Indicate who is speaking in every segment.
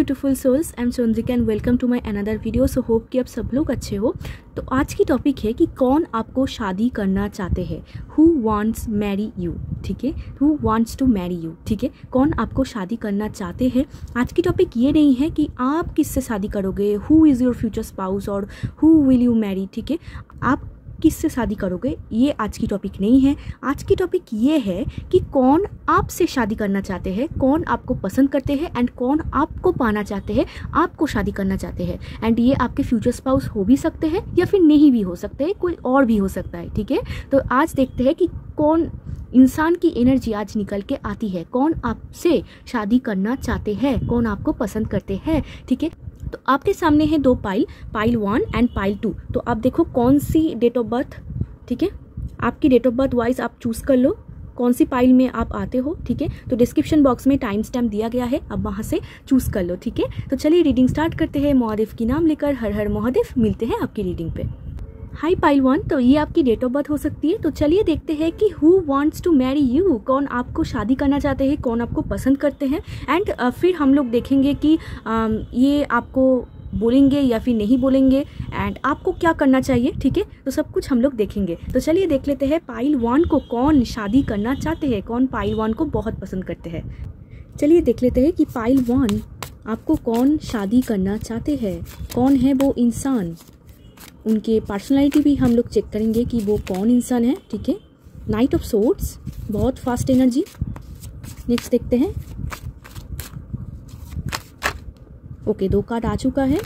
Speaker 1: Beautiful souls, I am Chandrika and welcome to my another video. So hope कि आप सब लोग अच्छे हो। तो आज की टॉपिक है कि कौन आपको शादी करना चाहते हैं, हु वांट्स मैरी यू। ठीक है, who wants to marry you. ठीक है, कौन आपको शादी करना चाहते हैं। आज की टॉपिक ये नहीं है कि आप किससे शादी करोगे, who is your future spouse और हु विल यू मैरी। ठीक है, आप किससे शादी करोगे, ये आज की टॉपिक नहीं है। आज की टॉपिक ये है कि कौन आपसे शादी करना चाहते हैं, कौन आपको पसंद करते हैं एंड कौन आपको पाना चाहते हैं, आपको शादी करना चाहते हैं। एंड ये आपके फ्यूचर स्पाउस हो भी सकते हैं या फिर नहीं भी हो सकते हैं, कोई और भी हो सकता है। ठीक है, तो आज देखते हैं कि कौन इंसान की एनर्जी आज निकल के आती है, कौन आपसे शादी करना चाहते हैं, कौन आपको पसंद करते हैं। ठीक है, तो आपके सामने है दो पाइल 1 एंड पाइल 2। तो आप देखो कौन सी डेट ऑफ बर्थ, ठीक है, आपकी डेट ऑफ बर्थ वाइज आप चूज़ कर लो कौन सी पाइल में आप आते हो। ठीक है, तो डिस्क्रिप्शन बॉक्स में टाइम स्टैम्प दिया गया है, अब वहाँ से चूज़ कर लो। ठीक है, तो चलिए रीडिंग स्टार्ट करते हैं। महादेव की नाम लेकर हर हर महादेव। मिलते हैं आपकी रीडिंग पे। हाई पाइल 1, तो ये आपकी डेट ऑफ बर्थ हो सकती है। तो चलिए देखते हैं कि who wants to marry you, कौन आपको शादी करना चाहते हैं, कौन आपको पसंद करते हैं। एंड फिर हम लोग देखेंगे कि ये आपको बोलेंगे या फिर नहीं बोलेंगे एंड आपको क्या करना चाहिए। ठीक है, तो सब कुछ हम लोग देखेंगे। तो चलिए देख लेते हैं पाइल 1 को कौन शादी करना चाहते हैं, कौन पाइल 1 को बहुत पसंद करते हैं। चलिए देख लेते हैं कि पाइल 1 आपको कौन शादी करना चाहते हैं, कौन है वो इंसान। उनके पर्सनालिटी भी हम लोग चेक करेंगे कि वो कौन इंसान है। ठीक है, नाइट ऑफ सोर्ड्स, बहुत फास्ट एनर्जी। नेक्स्ट देखते हैं। ओके, 2 कार्ड आ चुका है।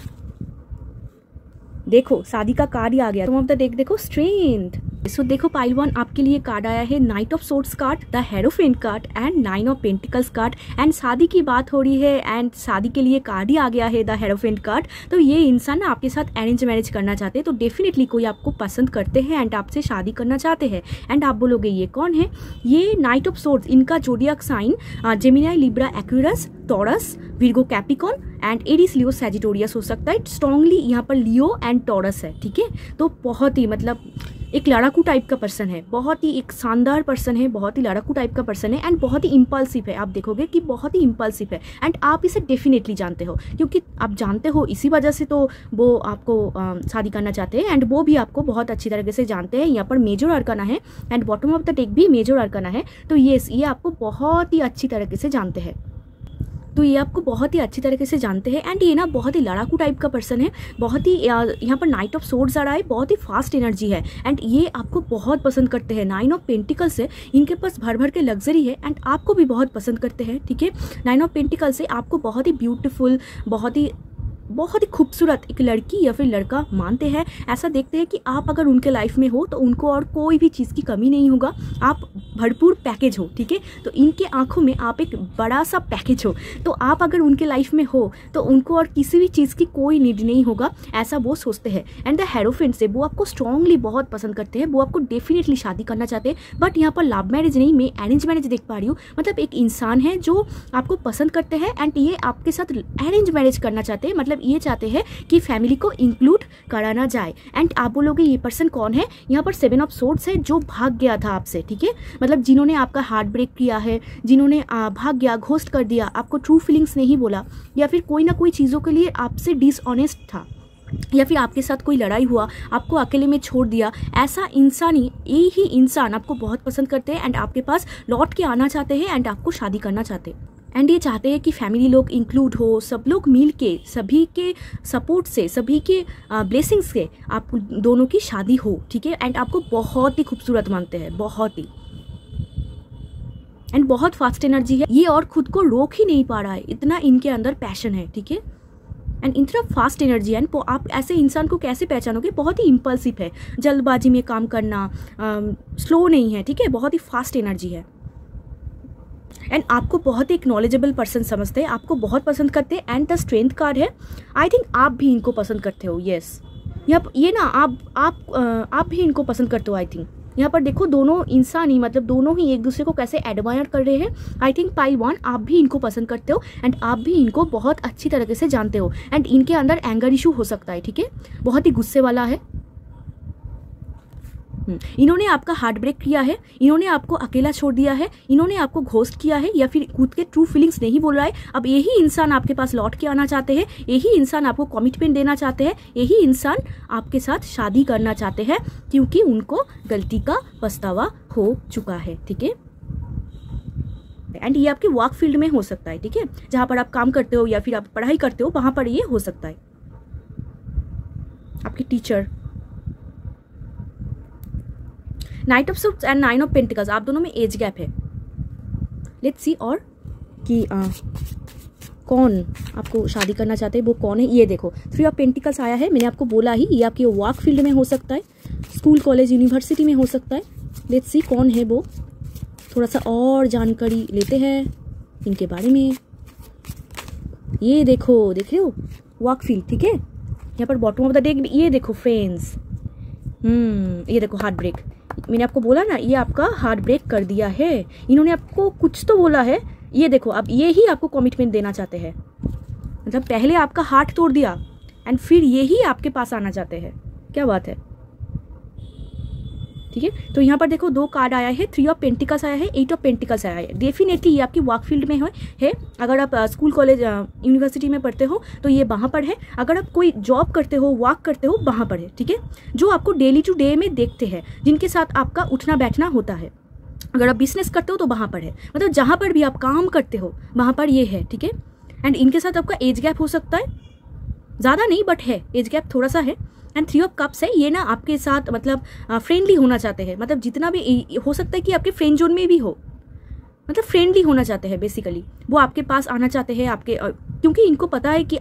Speaker 1: देखो शादी का कार्ड ही आ गया। तुम अब द डेक देखो, स्ट्रेंथ। सो देखो पाइल 1 आपके लिए कार्ड आया है night of swords card, the hierophant card and 9 of pentacles card. And शादी की बात हो रही है एंड शादी के लिए कार्ड ही आ गया है द हेरोफेंट कार्ड। तो ये इंसान ना आपके साथ अरेंज मैरिज करना चाहते हैं। तो डेफिनेटली कोई आपको पसंद करते हैं एंड आपसे शादी करना चाहते हैं। एंड आप बोलोगे ये कौन है। ये नाइट ऑफ सोर्ड्स, इनका zodiac sign Gemini, Libra, Aquarius, Taurus, Virgo, Capricorn and Aries, Leo, Sagittarius हो सकता है। स्ट्रांगली यहाँ पर लियो एंड टॉरस है। ठीक है, तो बहुत ही मतलब एक लड़ाकू टाइप का पर्सन है, बहुत ही एक शानदार पर्सन है, बहुत ही लड़ाकू टाइप का पर्सन है एंड बहुत ही इम्पल्सिव है। आप देखोगे कि बहुत ही इम्पल्सिव है एंड आप इसे डेफिनेटली जानते हो, क्योंकि आप जानते हो इसी वजह से तो वो आपको शादी करना चाहते हैं एंड वो भी आपको बहुत अच्छी तरीके से जानते हैं। यहाँ पर मेजर अरकाना है and bottom of the deck भी मेजर अरकाना है। तो ये आपको बहुत ही अच्छी तरीके से जानते हैं। तो ये आपको बहुत ही अच्छी तरीके से जानते हैं एंड ये ना बहुत ही लड़ाकू टाइप का पर्सन है। बहुत ही यहाँ पर नाइट ऑफ सोर्ड्स आ रहा है, बहुत ही फास्ट एनर्जी है एंड ये आपको बहुत पसंद करते हैं। 9 ऑफ पेंटिकल्स है, इनके पास भर भर के लग्जरी है एंड आपको भी बहुत पसंद करते हैं। ठीक है, 9 ऑफ पेंटिकल्स से आपको बहुत ही ब्यूटीफुल, बहुत ही खूबसूरत एक लड़की या फिर लड़का मानते हैं। ऐसा देखते हैं कि आप अगर उनके लाइफ में हो तो उनको और कोई भी चीज़ की कमी नहीं होगा, आप भरपूर पैकेज हो। ठीक है, तो इनके आंखों में आप एक बड़ा सा पैकेज हो। तो आप अगर उनके लाइफ में हो तो उनको और किसी भी चीज़ की कोई नीड नहीं होगा, ऐसा वो सोचते हैं। एंड द हेरोफेंट से वो आपको स्ट्रांगली बहुत पसंद करते हैं, वो आपको डेफिनेटली शादी करना चाहते हैं। बट यहाँ पर लव मैरिज नहीं, मैं अरेंज मैरिज देख पा रही हूँ। मतलब एक इंसान है जो आपको पसंद करते हैं एंड ये आपके साथ अरेंज मैरिज करना चाहते हैं। मतलब ये चाहते हैं कि फैमिली को इंक्लूड कराना जाए। एंड आप बोलोगे ये पर्सन कौन है। यहाँ पर 7 ऑफ सोर्ड्स है, जो भाग गया था आपसे। ठीक है, मतलब जिन्होंने आपका हार्ट ब्रेक किया है, जिन्होंने भाग गया, घोस्ट कर दिया, आपको ट्रू फीलिंग्स नहीं बोला या फिर कोई ना कोई चीज़ों के लिए आपसे डिसऑनेस्ट था या फिर आपके साथ कोई लड़ाई हुआ, आपको अकेले में छोड़ दिया। ऐसा इंसान ही, यही इंसान आपको बहुत पसंद करते हैं एंड आपके पास लौट के आना चाहते हैं एंड आपको शादी करना चाहते हैं। एंड ये चाहते हैं कि फैमिली लोग इंक्लूड हो, सब लोग मिल के, सभी के सपोर्ट से, सभी के ब्लेसिंग्स से आप दोनों की शादी हो। ठीक है, एंड आपको बहुत ही खूबसूरत मानते हैं, बहुत ही एंड बहुत फास्ट एनर्जी है ये और खुद को रोक ही नहीं पा रहा है, इतना इनके अंदर पैशन है। ठीक है, एंड इतना फास्ट एनर्जी है। एंड आप ऐसे इंसान को कैसे पहचानोगे, बहुत ही इम्पल्सिव है, जल्दबाजी में काम करना, स्लो नहीं है। ठीक है, बहुत ही फास्ट एनर्जी है एंड आपको बहुत ही एक नॉलेजेबल पर्सन समझते हैं, आपको बहुत पसंद करते हैं। एंड द स्ट्रेंथ कार्ड है, आई थिंक आप भी इनको पसंद करते हो। यस, ये ना आप भी इनको पसंद करते हो। आई थिंक यहाँ पर देखो दोनों इंसान ही, मतलब दोनों ही एक दूसरे को कैसे एडमायर कर रहे हैं। आई थिंक पाइल 1 आप भी इनको पसंद करते हो एंड आप भी इनको बहुत अच्छी तरीके से जानते हो एंड इनके अंदर एंगर इशू हो सकता है। ठीक है, बहुत ही गुस्से वाला है इन्होंने आपका हार्ट ब्रेक किया है, इन्होंने आपको अकेला छोड़ दिया है, इन्होंने आपको घोस्ट किया है या फिर खुद के ट्रू फीलिंग्स नहीं बोल रहा है। अब यही इंसान आपके पास लौट के आना चाहते हैं, यही इंसान आपको कमिटमेंट देना चाहते हैं, यही इंसान आपके साथ शादी करना चाहते हैं, क्योंकि उनको गलती का पछतावा हो चुका है। ठीक है, एंड ये आपके वर्क फील्ड में हो सकता है। ठीक है, जहाँ पर आप काम करते हो या फिर आप पढ़ाई करते हो वहाँ पर ये हो सकता है, आपके teacher. Night of swords and nine of pentacles, आप दोनों में एज गैप है। लेट्स सी और कि कौन आपको शादी करना चाहते हैं, वो कौन है। ये देखो, थ्री ऑफ पेंटिकल्स आया है। मैंने आपको बोला ही, ये आपके वर्क फील्ड में हो सकता है, स्कूल कॉलेज यूनिवर्सिटी में हो सकता है। लेट्स सी कौन है वो, थोड़ा सा और जानकारी लेते हैं इनके बारे में। ये देखो, देख रहे हो, वर्क फील्ड। ठीक है, यहाँ पर बॉटम ऑफ द डेक ये देखो फ्रेंड्स, ये देखो हार्ट ब्रेक। मैंने आपको बोला ना, ये आपका हार्ट ब्रेक कर दिया है, इन्होंने आपको कुछ तो बोला है। ये देखो, अब ये ही आपको कमिटमेंट देना चाहते हैं, मतलब पहले आपका हार्ट तोड़ दिया एंड फिर ये ही आपके पास आना चाहते हैं। क्या बात है। ठीक है, तो यहाँ पर देखो 2 कार्ड आया है, 3 ऑफ पेंटिकल्स आया है, 8 ऑफ पेंटिकल्स आया है। डेफिनेटली ये आपकी वर्क फील्ड में है। अगर आप स्कूल कॉलेज यूनिवर्सिटी में पढ़ते हो तो ये वहाँ पर है, अगर आप कोई जॉब करते हो, वर्क करते हो, वहाँ पर है। ठीक है, जो आपको डेली टू डे में देखते हैं, जिनके साथ आपका उठना बैठना होता है। अगर आप बिजनेस करते हो तो वहाँ पर है, मतलब जहाँ पर भी आप काम करते हो वहाँ पर ये है। ठीक है, एंड इनके साथ आपका एज गैप हो सकता है, ज़्यादा नहीं बट है, एज गैप थोड़ा सा है। एंड 3 ऑफ कप्स है, ये ना आपके साथ मतलब फ्रेंडली होना चाहते हैं, मतलब जितना भी हो सकता है कि आपके फ्रेंड जोन में भी हो, मतलब फ्रेंडली होना चाहते हैं। बेसिकली वो आपके पास आना चाहते हैं, आपके क्योंकि इनको पता है कि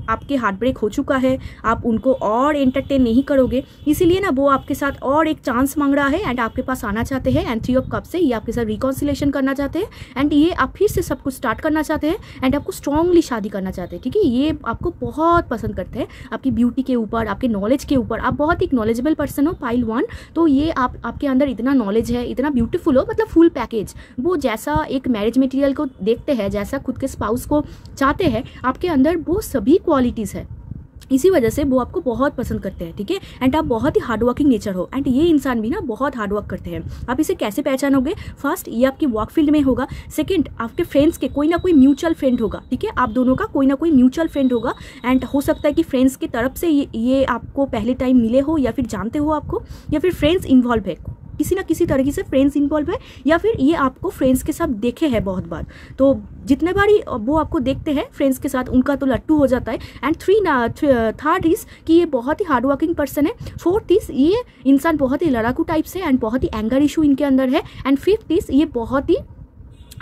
Speaker 1: आपके हार्ट ब्रेक हो चुका है, आप उनको और एंटरटेन नहीं करोगे, इसीलिए ना वो आपके साथ और एक चांस मांग रहा है एंड आपके पास आना चाहते हैं। एंड 3 ऑफ कप्स से ये आपके साथ रिकॉन्सिलेशन करना चाहते हैं एंड ये आप फिर से सब कुछ स्टार्ट करना चाहते हैं एंड आपको स्ट्रांगली शादी करना चाहते हैं। ठीक है, ये आपको बहुत पसंद करते हैं, आपकी ब्यूटी के ऊपर, आपके नॉलेज के ऊपर। आप बहुत एक नॉलेजेबल पर्सन हो पाइल 1, तो ये आपके अंदर इतना नॉलेज है, इतना ब्यूटीफुल हो, मतलब फुल पैकेज। वो जैसा एक मैरिज मटेरियल को देखते हैं, जैसा खुद के स्पाउस को चाहते हैं, आपके अंदर वो सभी क्वालिटीज़ है। इसी वजह से वो आपको बहुत पसंद करते हैं। ठीक है, एंड आप बहुत ही हार्ड वर्किंग नेचर हो एंड ये इंसान भी ना बहुत हार्ड वर्क करते हैं। आप इसे कैसे पहचानोगे? फर्स्ट, ये आपकी वर्क फील्ड में होगा। सेकंड, आपके फ्रेंड्स के कोई ना कोई म्यूचुअल फ्रेंड होगा। ठीक है, आप दोनों का कोई ना कोई म्यूचुअल फ्रेंड होगा एंड हो सकता है कि फ्रेंड्स की तरफ से ये आपको पहले टाइम मिले हो या फिर जानते हो आपको, या फिर फ्रेंड्स इन्वॉल्व है, किसी ना किसी तरीके से फ्रेंड्स इन्वॉल्व है, या फिर ये आपको फ्रेंड्स के साथ देखे हैं बहुत बार। तो जितने बार वो आपको देखते हैं फ्रेंड्स के साथ, उनका तो लट्टू हो जाता है। एंड थर्ड इज़ कि ये बहुत ही हार्ड वर्किंग पर्सन है। फोर्थ इज़ ये इंसान बहुत ही लड़ाकू टाइप से एंड बहुत ही एंगर इशू इनके अंदर है। एंड फिफ्थ इज़ ये बहुत ही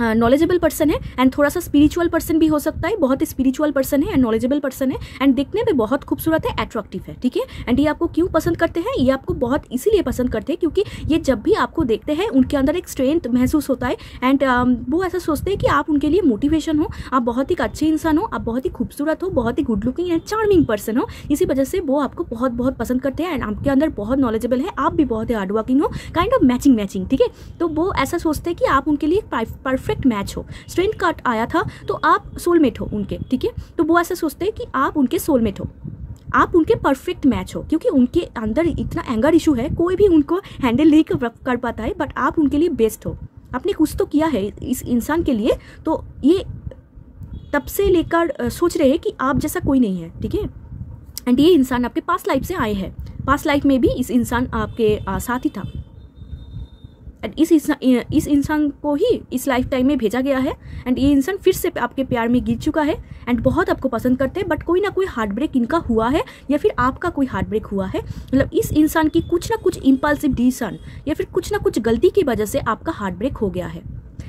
Speaker 1: नॉलेजेबल पर्सन है एंड थोड़ा सा स्पिरिचुअल पर्सन भी हो सकता है। बहुत ही स्पिरिचुअल पर्सन है एंड नॉलेजेबल पर्सन है एंड देखने में बहुत खूबसूरत है, अट्रैक्टिव है। ठीक है, एंड ये आपको क्यों पसंद करते हैं? ये आपको बहुत इसीलिए पसंद करते हैं क्योंकि ये जब भी आपको देखते हैं उनके अंदर एक स्ट्रेंथ महसूस होता है एंड वो ऐसा सोचते हैं कि आप उनके लिए मोटिवेशन हो, आप बहुत ही अच्छे इंसान हो, आप बहुत ही खूबसूरत हो, बहुत ही good looking and charming person हो। इसी वजह से वो आपको बहुत बहुत पसंद करते हैं एंड आपके अंदर बहुत नॉलेजेबल है, आप भी बहुत ही हार्ड वर्किंग हो, काइंड ऑफ मैचिंग। ठीक है, तो वो ऐसा सोचते हैं कि आप उनके लिए परफेक्ट मैच हो। स्ट्रेंथ कार्ड आया था तो आप सोलमेट हो उनके। ठीक है, तो वो ऐसा सोचते हैं कि आप उनके सोलमेट हो, आप उनके परफेक्ट मैच हो, क्योंकि उनके अंदर इतना एंगर इशू है, कोई भी उनको हैंडल नहीं कर पाता है, बट आप उनके लिए बेस्ट हो। आपने कुछ तो किया है इस इंसान के लिए, तो ये तब से लेकर सोच रहे हैं कि आप जैसा कोई नहीं है। ठीक है, एंड ये इंसान आपके पास्ट लाइफ से आए हैं, पास्ट लाइफ में भी इस इंसान आपके साथ ही था एंड इस इंसान को ही इस लाइफ टाइम में भेजा गया है एंड ये इंसान फिर से आपके प्यार में गिर चुका है एंड बहुत आपको पसंद करते हैं, बट कोई ना कोई हार्ट ब्रेक इनका हुआ है या फिर आपका कोई हार्ट ब्रेक हुआ है। मतलब इस इंसान की कुछ ना कुछ इम्पल्सिव डिसीजन या फिर कुछ ना कुछ गलती की वजह से आपका हार्ट ब्रेक हो गया है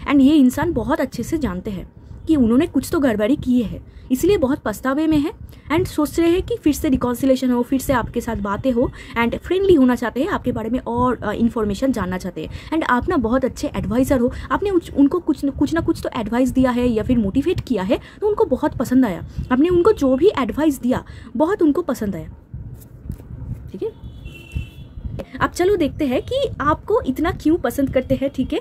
Speaker 1: एंड ये इंसान बहुत अच्छे से जानते हैं कि उन्होंने कुछ तो गड़बड़ी की है, इसलिए बहुत पछतावे में है एंड सोच रहे हैं कि फिर से रिकॉन्सिलेशन हो, फिर से आपके साथ बातें हो एंड फ्रेंडली होना चाहते हैं, आपके बारे में और इन्फॉर्मेशन जानना चाहते हैं। एंड आप ना बहुत अच्छे एडवाइज़र हो, आपने उनको कुछ ना कुछ तो एडवाइस दिया है या फिर मोटिवेट किया है, तो उनको बहुत पसंद आया। आपने उनको जो भी एडवाइस दिया बहुत उनको पसंद आया। ठीक है, अब चलो देखते हैं कि आपको इतना क्यों पसंद करते हैं। ठीक है,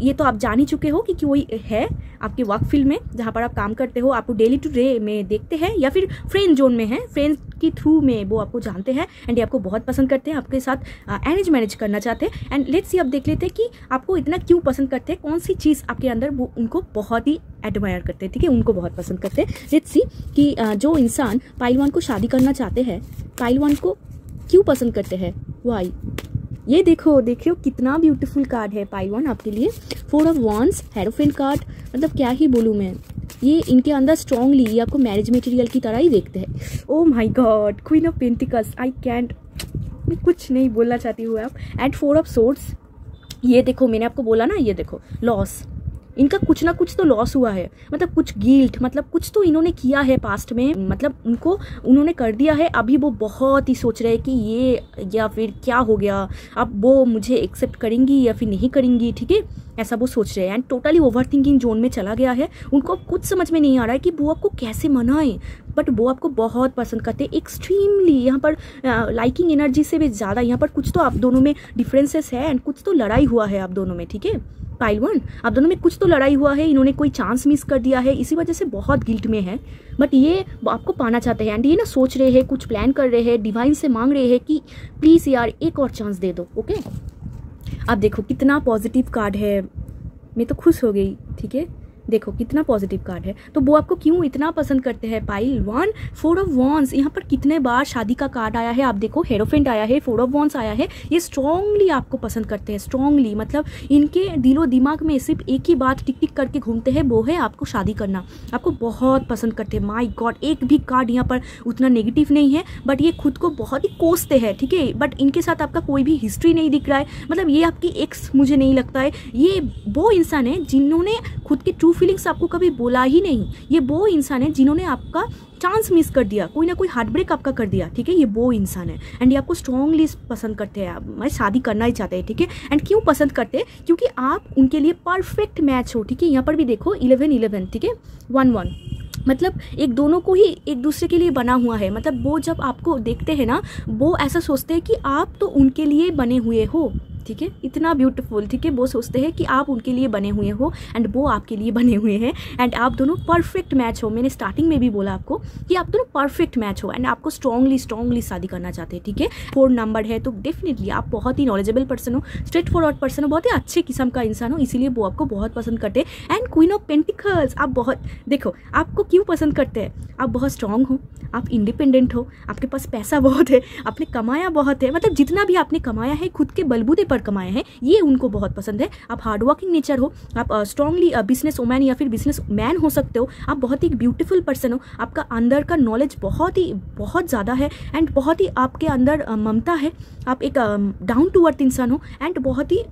Speaker 1: ये तो आप जान ही चुके हो कि कोई है आपके वर्क फील्ड में जहाँ पर आप काम करते हो, आपको डेली टू डे में देखते हैं या फिर फ्रेंड जोन में है, फ्रेंड्स की थ्रू में वो आपको जानते हैं एंड ये आपको बहुत पसंद करते हैं, आपके साथ अरेंज मैरिज करना चाहते हैं। एंड लेट्स सी अब देख लेते हैं कि आपको इतना क्यों पसंद करते हैं, कौन सी चीज़ आपके अंदर वो उनको बहुत ही एडमायर करते हैं, ठीक है, उनको बहुत पसंद करते हैं। लेट्स सी कि जो इंसान पाइल 1 को शादी करना चाहते हैं, पाइल 1 को क्यों पसंद करते हैं, वाई। ये देखो कितना ब्यूटीफुल कार्ड है पाइल 1 आपके लिए। 4 ऑफ वांड्स, हेरोफेंट कार्ड, मतलब क्या ही बोलूँ मैं, ये इनके अंदर स्ट्रांगली ये आपको मैरिज मटेरियल की तरह ही देखते हैं। Oh my God, queen of pentacles, I can't, मैं कुछ नहीं बोलना चाहती हूँ आप। एंड 4 ऑफ सोर्ड्स, ये देखो मैंने आपको बोला ना, ये देखो लॉस, इनका कुछ ना कुछ तो लॉस हुआ है, मतलब कुछ गिल्ट, मतलब कुछ तो इन्होंने किया है पास्ट में, मतलब उन्होंने कर दिया है। अभी वो बहुत ही सोच रहे हैं कि ये या फिर क्या हो गया, अब वो मुझे एक्सेप्ट करेंगी या फिर नहीं करेंगी, ठीक है, ऐसा वो सोच रहे हैं। And totally over thinking zone में चला गया है, उनको अब कुछ समझ में नहीं आ रहा है कि वो आपको कैसे मनाएं, बट वो आपको बहुत पसंद करते हैं एक्सट्रीमली। यहाँ पर लाइकिंग एनर्जी से भी ज़्यादा यहाँ पर कुछ तो आप दोनों में डिफरेंसेस है एंड कुछ तो लड़ाई हुआ है आप दोनों में, ठीक है पाइल 1, आप दोनों में कुछ तो लड़ाई हुआ है, इन्होंने कोई चांस मिस कर दिया है, इसी वजह से बहुत गिल्ट में है, बट ये आपको पाना चाहते हैं। एंड ये ना सोच रहे हैं, कुछ प्लान कर रहे हैं, डिवाइन से मांग रहे हैं कि प्लीज़ यार एक और चांस दे दो, ओके। अब देखो कितना पॉजिटिव कार्ड है, मैं तो खुश हो गई, ठीक है, देखो कितना पॉजिटिव कार्ड है। तो वो आपको क्यों इतना पसंद करते हैं पाइल 1। 4 ऑफ वांड्स, यहाँ पर कितने बार शादी का कार्ड आया है, आप देखो हेरोफेंट आया है, 4 ऑफ वांड्स आया है, ये स्ट्रांगली आपको पसंद करते हैं, स्ट्रांगली, मतलब इनके दिलो दिमाग में सिर्फ एक ही बात टिक टिक करके घूमते हैं, वो है आपको शादी करना, आपको बहुत पसंद करते हैं। माय गॉड, एक भी कार्ड यहाँ पर उतना नेगेटिव नहीं है, बट ये खुद को बहुत ही कोसते हैं, ठीक है, बट इनके साथ आपका कोई भी हिस्ट्री नहीं दिख रहा है, मतलब ये आपकी एक्स मुझे नहीं लगता है, ये वो इंसान है जिन्होंने खुद के ट्रू फीलिंग्स आपको कभी बोला ही नहीं, ये वो इंसान है जिन्होंने आपका चांस मिस कर दिया, कोई ना कोई हार्ट ब्रेक आपका कर दिया, ठीक है, ये वो इंसान है। एंड ये आपको स्ट्रांगली पसंद करते हैं, आप मैं शादी करना ही चाहते हैं, ठीक है। एंड क्यों पसंद करते हैं, क्योंकि आप उनके लिए परफेक्ट मैच हो, ठीक है। यहाँ पर भी देखो 11-11, ठीक है, 1-1, मतलब एक दोनों को ही एक दूसरे के लिए बना हुआ है, मतलब वो जब आपको देखते हैं ना, वो ऐसा सोचते हैं कि आप तो उनके लिए बने हुए हो, ठीक है, इतना ब्यूटीफुल, ठीक है, वो सोचते हैं कि आप उनके लिए बने हुए हो एंड वो आपके लिए बने हुए हैं एंड आप दोनों परफेक्ट मैच हो। मैंने स्टार्टिंग में भी बोला आपको कि आप दोनों परफेक्ट मैच हो एंड आपको स्ट्रांगली शादी करना चाहते हैं, ठीक है। 4 नंबर है, तो डेफिनेटली आप बहुत ही नॉलेजेबल पर्सन हो, स्ट्रेट फॉरवर्ड पर्सन हो, बहुत ही अच्छे किस्म का इंसान हो, इसीलिए वो आपको बहुत पसंद करते हैं। एंड क्वीन ऑफ पेंटिकल्स, आप बहुत, देखो आपको क्यों पसंद करते हैं, आप बहुत स्ट्रांग हो, आप इंडिपेंडेंट हो, आपके पास पैसा बहुत है, आपने कमाया बहुत है, मतलब जितना भी आपने कमाया है खुद के बलबूते पर कमाया है, ये उनको बहुत पसंद है। आप हार्डवर्किंग नेचर हो, आप स्ट्रांगली बिजनेस वुमैन या फिर बिजनेस मैन हो सकते हो, आप बहुत ही ब्यूटीफुल पर्सन हो, आपका अंदर का नॉलेज बहुत ज़्यादा है एंड बहुत ही आपके अंदर ममता है, आप एक डाउन टू अर्थ इंसान हो एंड बहुत ही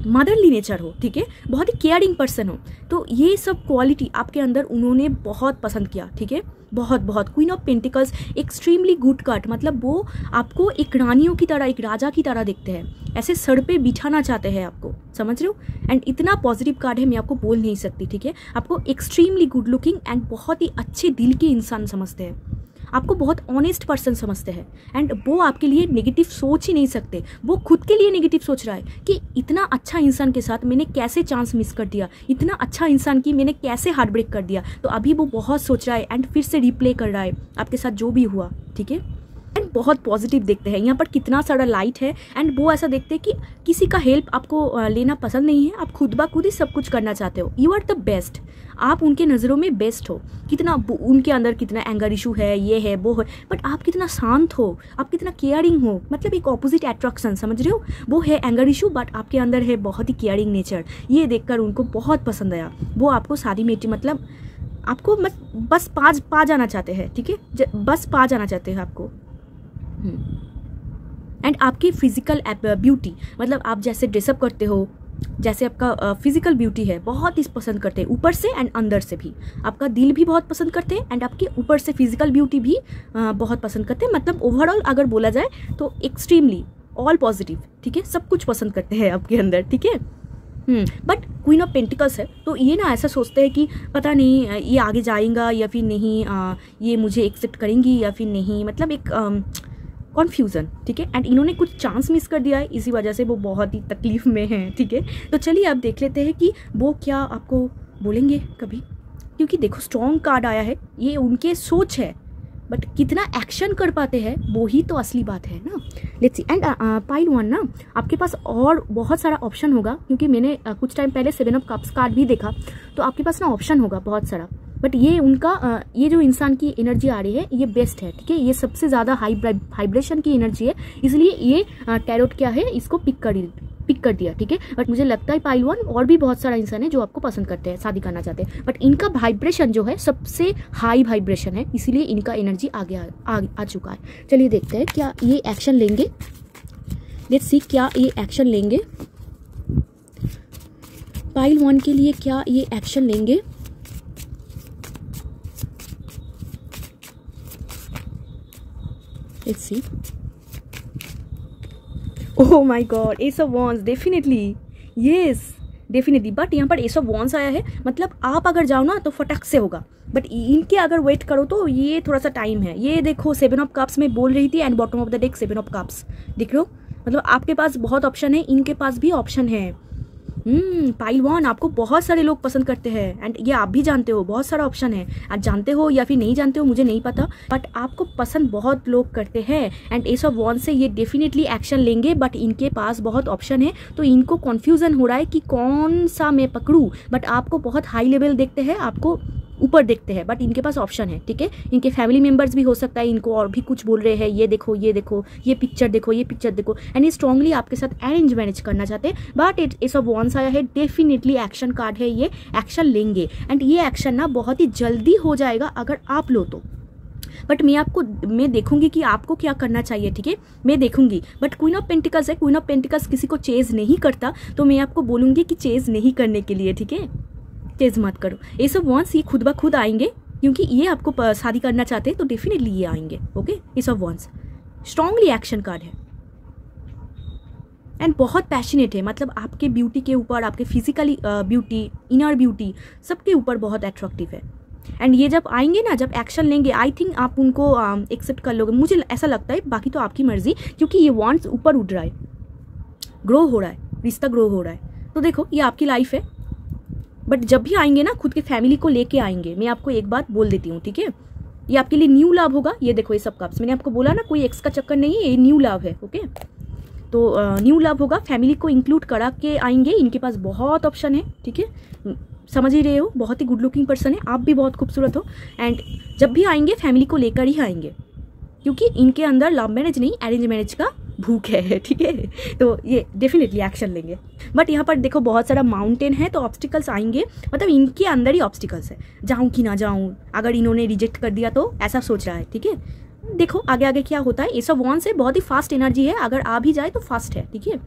Speaker 1: मदरली नेचर हो, ठीक है, बहुत ही केयरिंग पर्सन हो। तो ये सब क्वालिटी आपके अंदर उन्होंने बहुत पसंद किया, ठीक है, बहुत। Queen of pentacles extremely good card, मतलब वो आपको एक रानियों की तरह, एक राजा की तरह देखते हैं, ऐसे सर पे बिठाना चाहते हैं आपको, समझ रहे हो। एंड इतना पॉजिटिव कार्ड है, मैं आपको बोल नहीं सकती, ठीक है। आपको एक्सट्रीमली गुड लुकिंग एंड बहुत ही अच्छे दिल के इंसान समझते हैं, आपको बहुत ऑनेस्ट पर्सन समझते हैं एंड वो आपके लिए नेगेटिव सोच ही नहीं सकते, वो खुद के लिए नेगेटिव सोच रहा है कि इतना अच्छा इंसान के साथ मैंने कैसे चांस मिस कर दिया, इतना अच्छा इंसान की मैंने कैसे हार्ट ब्रेक कर दिया। तो अभी वो बहुत सोच रहा है एंड फिर से रिप्ले कर रहा है आपके साथ जो भी हुआ, ठीक है। एंड बहुत पॉजिटिव देखते हैं, यहाँ पर कितना सारा लाइट है एंड वो ऐसा देखते हैं कि किसी का हेल्प आपको लेना पसंद नहीं है, आप खुद ब खुद ही सब कुछ करना चाहते हो, यू आर द बेस्ट, आप उनके नज़रों में बेस्ट हो। कितना उनके अंदर कितना एंगर इशू है, ये है वो है, बट आप कितना शांत हो, आप कितना केयरिंग हो, मतलब एक ऑपोजिट अट्रैक्शन, समझ रहे हो। वो है एंगर इशू बट आपके अंदर है बहुत ही केयरिंग नेचर, ये देखकर उनको बहुत पसंद आया। वो आपको शादी में मतलब आपको बस पा जाना चाहते हैं, ठीक है, बस पा जाना चाहते हैं आपको। एंड आपकी फिजिकल ब्यूटी, मतलब आप जैसे ड्रेसअप करते हो, जैसे आपका फिजिकल ब्यूटी है, बहुत ही पसंद करते हैं, ऊपर से एंड अंदर से भी, आपका दिल भी बहुत पसंद करते हैं एंड आपके ऊपर से फिजिकल ब्यूटी भी बहुत पसंद करते हैं। मतलब ओवरऑल अगर बोला जाए तो एक्सट्रीमली ऑल पॉजिटिव, ठीक है, सब कुछ पसंद करते हैं आपके अंदर, ठीक है। बट क्वीन ऑफ पेंटिकल्स है, तो ये ना ऐसा सोचते हैं कि पता नहीं ये आगे जाएगा या फिर नहीं, ये मुझे एक्सेप्ट करेंगी या फिर नहीं, मतलब एक कन्फ्यूज़न, ठीक है। एंड इन्होंने कुछ चांस मिस कर दिया है, इसी वजह से वो बहुत ही तकलीफ में हैं, ठीक है। तो चलिए अब देख लेते हैं कि वो क्या आपको बोलेंगे कभी, क्योंकि देखो स्ट्रॉन्ग कार्ड आया है, ये उनके सोच है, बट कितना एक्शन कर पाते हैं वो ही तो असली बात है ना। Let's see. एंड पाइल 1 ना, आपके पास और बहुत सारा ऑप्शन होगा, क्योंकि मैंने कुछ टाइम पहले 7 ऑफ कप्स कार्ड भी देखा, तो आपके पास ना ऑप्शन होगा बहुत सारा, बट ये उनका ये जो इंसान की एनर्जी आ रही है ये बेस्ट है, ठीक है। ये सबसे ज़्यादा हाई वाइब्रेशन की एनर्जी है, इसलिए ये टैरोट क्या है इसको पिक कर दिया, ठीक है। बट मुझे लगता है पाइल 1 और भी बहुत सारा इंसान है जो आपको पसंद करते हैं, शादी करना चाहते हैं, बट इनका वाइब्रेशन जो है सबसे हाई वाइब्रेशन है, इसीलिए इनका एनर्जी आगे आ चुका है। चलिए देखते हैं क्या ये एक्शन लेंगे। लेट्स सी क्या ये एक्शन लेंगे पाइल 1 के लिए, क्या ये एक्शन लेंगे। Let's see. Oh my God, S of wands, definitely, yes definitely. But यहाँ पर एस ऑफ वॉन्स आया है, मतलब आप अगर जाओ ना तो फटक से होगा, बट इनके अगर वेट करो तो ये थोड़ा सा टाइम है। ये देखो 7 ऑफ कप्स में बोल रही थी, and bottom of the deck 7 of cups, देख लो, मतलब आपके पास बहुत ऑप्शन है, इनके पास भी ऑप्शन है। पाइल 1 आपको बहुत सारे लोग पसंद करते हैं, एंड ये आप भी जानते हो, बहुत सारा ऑप्शन है। आप जानते हो या फिर नहीं जानते हो मुझे नहीं पता, बट आपको पसंद बहुत लोग करते हैं, एंड एस ऑफ वॉन्ड से ये डेफिनेटली एक्शन लेंगे, बट इनके पास बहुत ऑप्शन है, तो इनको कन्फ्यूजन हो रहा है कि कौन सा मैं पकड़ूं। बट आपको बहुत हाई लेवल देखते हैं, आपको ऊपर देखते हैं, बट इनके पास ऑप्शन है, ठीक है। इनके फैमिली मेंबर्स भी हो सकता है इनको और भी कुछ बोल रहे हैं, ये देखो ये देखो, ये पिक्चर देखो, ये पिक्चर देखो, एंड ये स्ट्रांगली आपके साथ अरेंज मैरिज करना चाहते हैं। बट एस ऑफ वॉन्ड्स आया है, डेफिनेटली एक्शन कार्ड है, ये एक्शन लेंगे, एंड ये एक्शन ना बहुत ही जल्दी हो जाएगा अगर आप लो तो। बट मैं देखूंगी कि आपको क्या करना चाहिए, ठीक है, मैं देखूंगी। बट क्वीन ऑफ पेंटिकल्स है, क्वीन ऑफ पेंटिकल्स किसी को चेज नहीं करता, तो मैं आपको बोलूंगी कि चेज नहीं करने के लिए, ठीक है, चेज मत करो। एस ऑफ वॉन्ड्स ये खुद ब खुद आएंगे, क्योंकि ये आपको शादी करना चाहते हैं, तो डेफिनेटली ये आएंगे, okay. S of wands strongly action card है, एंड बहुत पैशनेट है, मतलब आपके ब्यूटी के ऊपर, आपके फिजिकली ब्यूटी, इनर ब्यूटी, सबके ऊपर बहुत अट्रैक्टिव है। एंड ये जब आएंगे ना, जब एक्शन लेंगे, आई थिंक आप उनको एक्सेप्ट कर लोगे, मुझे ऐसा लगता है, बाकी तो आपकी मर्जी, क्योंकि ये वॉन्ड्स ऊपर उठ रहा है, ग्रो हो रहा है, रिश्ता ग्रो हो रहा है। तो देखो ये आपकी लाइफ है, बट जब भी आएंगे ना खुद के फैमिली को लेके आएंगे। मैं आपको एक बात बोल देती हूँ, ठीक है, ये आपके लिए न्यू लव होगा। ये देखो ये सब कप्स, मैंने आपको बोला ना कोई एक्स का चक्कर नहीं है, ये न्यू लव है, ओके। तो न्यू लव होगा, फैमिली को इंक्लूड करा के आएंगे, इनके पास बहुत ऑप्शन है, ठीक है, समझ ही रहे हो, बहुत ही गुड लुकिंग पर्सन है, आप भी बहुत खूबसूरत हो, एंड जब भी आएंगे फैमिली को लेकर ही आएंगे, क्योंकि इनके अंदर लव मैरिज नहीं अरेंज मैरिज का भूख है, ठीक है। तो ये डेफिनेटली एक्शन लेंगे। बट यहाँ पर देखो बहुत सारा माउंटेन है, तो ऑब्स्टिकल्स आएंगे, मतलब इनके अंदर ही ऑब्स्टिकल्स है, जाऊँ कि ना जाऊँ, अगर इन्होंने रिजेक्ट कर दिया तो ऐसा सोच रहा है, ठीक है। देखो आगे आगे क्या होता है। एस ऑफ वॉन्ड्स से बहुत ही फास्ट एनर्जी है, अगर आ भी जाए तो फास्ट है, ठीक है।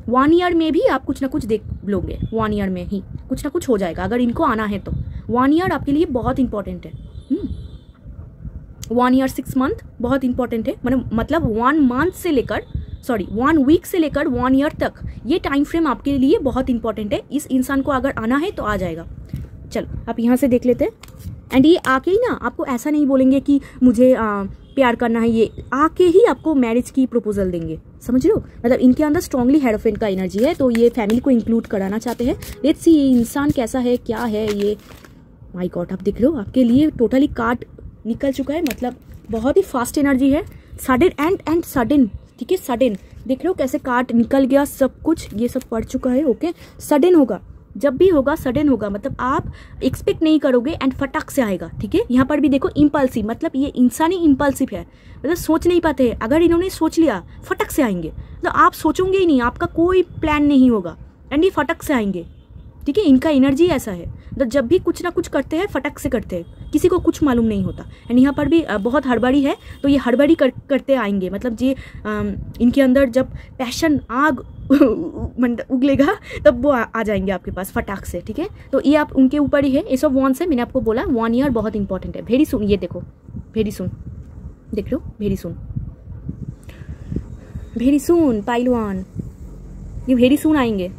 Speaker 1: 1 ईयर में भी आप कुछ ना कुछ देख लोगे, 1 ईयर में ही कुछ ना कुछ हो जाएगा, अगर इनको आना है तो। 1 ईयर आपके लिए बहुत इंपॉर्टेंट है, 1 ईयर 6 मंथ बहुत इंपॉर्टेंट है, मतलब 1 मंथ से लेकर 1 वीक से लेकर 1 ईयर तक, ये टाइम फ्रेम आपके लिए बहुत इंपॉर्टेंट है। इस इंसान को अगर आना है तो आ जाएगा। चलो आप यहाँ से देख लेते हैं, एंड ये आके ही ना आपको ऐसा नहीं बोलेंगे कि मुझे प्यार करना है, ये आके ही आपको मैरिज की प्रपोजल देंगे, समझ रहे हो। मतलब इनके अंदर स्ट्रांगली हेरोफेंट का एनर्जी है, तो ये फैमिली को इंक्लूड कराना चाहते हैं। लेट्स सी ये इंसान कैसा है, क्या है ये। माय गॉड, आप देख लो आपके लिए टोटली कार्ड निकल चुका है, मतलब बहुत ही फास्ट एनर्जी है, सडन एंड सडन, ठीक है, सडन। देख लो कैसे कार्ड निकल गया, सब कुछ ये सब पड़ चुका है, ओके। सडन होगा, जब भी होगा सडन होगा, मतलब आप एक्सपेक्ट नहीं करोगे एंड फटाक से आएगा, ठीक है। यहाँ पर भी देखो इम्पल्सिव, मतलब ये इंसान ही इम्पल्सिव है, मतलब सोच नहीं पाते हैं। अगर इन्होंने सोच लिया फटक से आएंगे, तो आप सोचोगे ही नहीं, आपका कोई प्लान नहीं होगा, एंड ये फटक से आएंगे, ठीक है। इनका एनर्जी ऐसा है, तो जब भी कुछ ना कुछ करते हैं फटक से करते हैं, किसी को कुछ मालूम नहीं होता। एंड यहाँ पर भी बहुत हड़बड़ी है, तो ये हड़बड़ी करते आएंगे, मतलब ये इनके अंदर जब पैशन आग उगलेगा तब वो आ जाएंगे आपके पास फटाक से, ठीक है। तो ये आप उनके ऊपर ही है। एस ऑफ वॉन्ड्स है, मैंने आपको बोला 1 ईयर बहुत इंपॉर्टेंट है। वेरी सुन, ये देखो वेरी सुन, देख लो very soon, very soon pile 1, ये वेरी सुन आएंगे।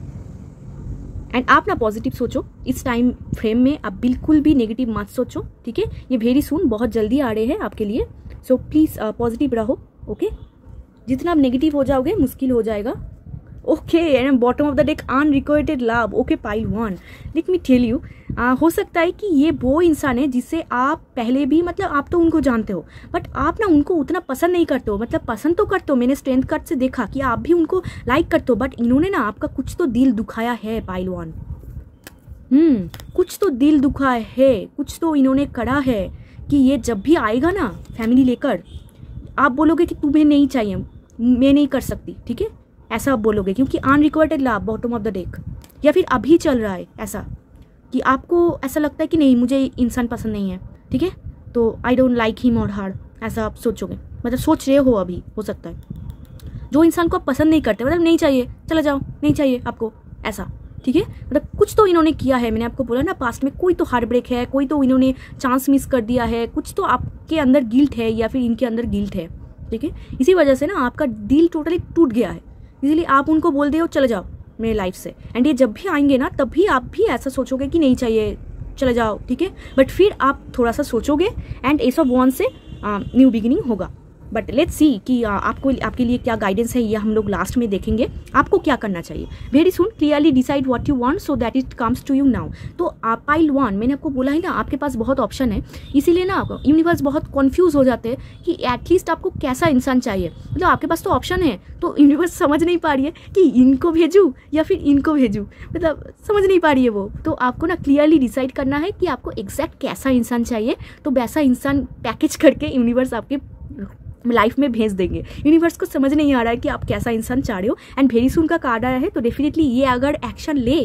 Speaker 1: एंड आप ना पॉजिटिव सोचो, इस टाइम फ्रेम में आप बिल्कुल भी नेगेटिव मत सोचो, ठीक है। ये वेरी सुन बहुत जल्दी आ रहे हैं आपके लिए, सो प्लीज़ पॉजिटिव रहो, ओके। जितना आप नेगेटिव हो जाओगे मुश्किल हो जाएगा। Okay, and bottom of the deck unrequited love. Okay pile 1, let me tell you, हो सकता है कि ये वो इंसान है जिससे आप पहले भी, मतलब आप तो उनको जानते हो बट आप ना उनको उतना पसंद नहीं करते हो। मतलब पसंद तो करते हो, मैंने स्ट्रेंथ कार्ड से देखा कि आप भी उनको लाइक करते हो, बट इन्होंने ना आपका कुछ तो दिल दुखाया है पाइल 1। कुछ तो दिल दुखा है, कुछ तो इन्होंने करा है कि ये जब भी आएगा ना फैमिली लेकर, आप बोलोगे कि तुम्हें नहीं चाहिए, मैं नहीं कर सकती, ठीक है, ऐसा आप बोलोगे, क्योंकि unrequited love bottom of the deck, या फिर अभी चल रहा है ऐसा कि आपको ऐसा लगता है कि नहीं मुझे इंसान पसंद नहीं है, ठीक है, तो आई डोंट लाइक हिम और हर, ऐसा आप सोचोगे, मतलब सोच रहे हो अभी, हो सकता है। जो इंसान को आप पसंद नहीं करते, मतलब नहीं चाहिए, चला जाओ, नहीं चाहिए आपको, ऐसा, ठीक है, मतलब कुछ तो इन्होंने किया है। मैंने आपको बोला ना पास्ट में कोई तो हार्ट ब्रेक है, कोई तो इन्होंने चांस मिस कर दिया है, कुछ तो आपके अंदर गिल्ट है या फिर इनके अंदर गिल्ट है, ठीक है, इसी वजह से ना आपका दिल टोटली टूट गया है, इसीलिए आप उनको बोल दे हो चले जाओ मेरे लाइफ से। एंड ये जब भी आएंगे ना तब भी आप भी ऐसा सोचोगे कि नहीं चाहिए, चले जाओ, ठीक है, बट फिर आप थोड़ा सा सोचोगे एंड एस ऑफ वांड से न्यू बिगिनिंग होगा। बट लेट्स सी कि आपको आपके लिए क्या गाइडेंस है, ये हम लोग लास्ट में देखेंगे। आपको क्या करना चाहिए, very soon, clearly decide what you want so that it comes to you now. तो पाइल 1, मैंने आपको बोला है ना आपके पास बहुत ऑप्शन है, इसीलिए ना यूनिवर्स बहुत कन्फ्यूज हो जाते हैं कि एटलीस्ट आपको कैसा इंसान चाहिए। मतलब आपके पास तो ऑप्शन है, तो यूनिवर्स समझ नहीं पा रही है कि इनको भेजूँ या फिर इनको भेजूँ, मतलब समझ नहीं पा रही है वो। तो आपको ना क्लियरली डिसाइड करना है कि आपको एग्जैक्ट कैसा इंसान चाहिए, तो वैसा इंसान पैकेज करके यूनिवर्स आपके लाइफ में भेज देंगे। यूनिवर्स को समझ नहीं आ रहा है कि आप कैसा इंसान चाह रहे हो, एंड वेरी सून का कार्ड आया है, तो डेफिनेटली ये अगर एक्शन ले,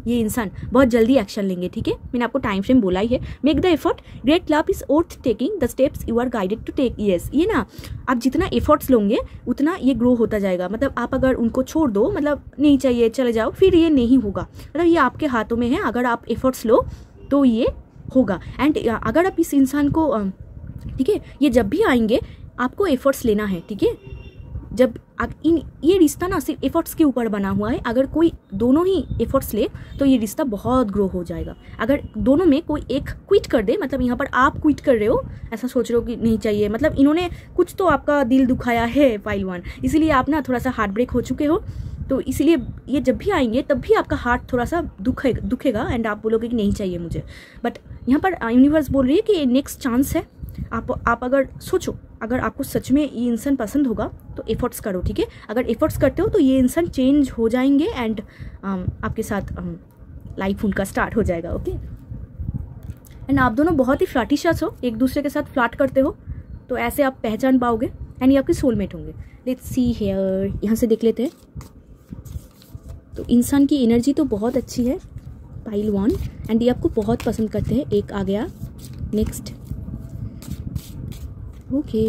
Speaker 1: ये इंसान बहुत जल्दी एक्शन लेंगे, ठीक है, मैंने आपको टाइम फ्रेम बोला ही है। Make the effort, great love is worth taking the steps you are guided to take. Yes, ये ना आप जितना एफर्ट्स लोगे उतना ये ग्रो होता जाएगा। मतलब आप अगर उनको छोड़ दो, मतलब नहीं चाहिए चले जाओ, फिर ये नहीं होगा। मतलब ये आपके हाथों में है, अगर आप एफर्ट्स लो तो ये होगा। एंड अगर आप इस इंसान को, ठीक है, ये जब भी आएंगे आपको एफर्ट्स लेना है, ठीक है, जब ये रिश्ता ना सिर्फ एफर्ट्स के ऊपर बना हुआ है। अगर कोई दोनों ही एफर्ट्स ले तो ये रिश्ता बहुत ग्रो हो जाएगा। अगर दोनों में कोई एक क्विट कर दे, मतलब यहाँ पर आप क्विट कर रहे हो, ऐसा सोच रहे हो कि नहीं चाहिए, मतलब इन्होंने कुछ तो आपका दिल दुखाया है पाइल 1, इसीलिए आप ना थोड़ा सा हार्ट ब्रेक हो चुके हो। तो इसलिए ये जब भी आएंगे तब भी आपका हार्ट थोड़ा सा दुखेगा एंड आप बोलोगे कि नहीं चाहिए मुझे। बट यहाँ पर यूनिवर्स बोल रही है कि नेक्स्ट चांस है, आप अगर सोचो, अगर आपको सच में ये इंसान पसंद होगा तो एफर्ट्स करो, ठीक है, अगर एफर्ट्स करते हो तो ये इंसान चेंज हो जाएंगे एंड आपके साथ लाइफ उनका स्टार्ट हो जाएगा। ओके, एंड आप दोनों बहुत ही फ्लर्टिशियस हो, एक दूसरे के साथ फ्लर्ट करते हो, तो ऐसे आप पहचान पाओगे एंड ये आपके सोलमेट होंगे। लेट्स सी हियर, यहाँ से देख लेते हैं। तो इंसान की एनर्जी तो बहुत अच्छी है पाइल 1, एंड ये आपको बहुत पसंद करते हैं। एक आ गया, next, okay.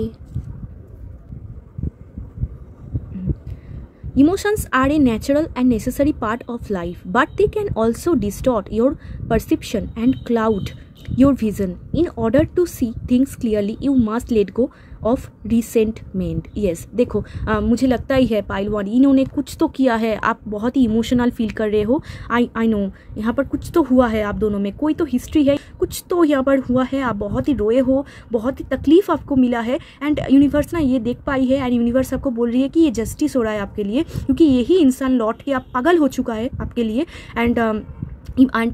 Speaker 1: Emotions are a natural and necessary part of life, but they can also distort your perception and cloud your vision. In order to see things clearly, you must let go of resentment. Yes, देखो मुझे लगता ही है pile 1 इन्होंने कुछ तो किया है, आप बहुत ही इमोशनल फील कर रहे हो। आई नो यहाँ पर कुछ तो हुआ है आप दोनों में, कोई तो हिस्ट्री है, कुछ तो यहाँ पर हुआ है, आप बहुत ही रोए हो, बहुत ही तकलीफ आपको मिला है एंड यूनिवर्स ना ये देख पाई है एंड यूनिवर्स आपको बोल रही है कि ये जस्टिस हो रहा है आपके लिए, क्योंकि यही इंसान लौट के आप पागल हो चुका है आपके लिए। एंड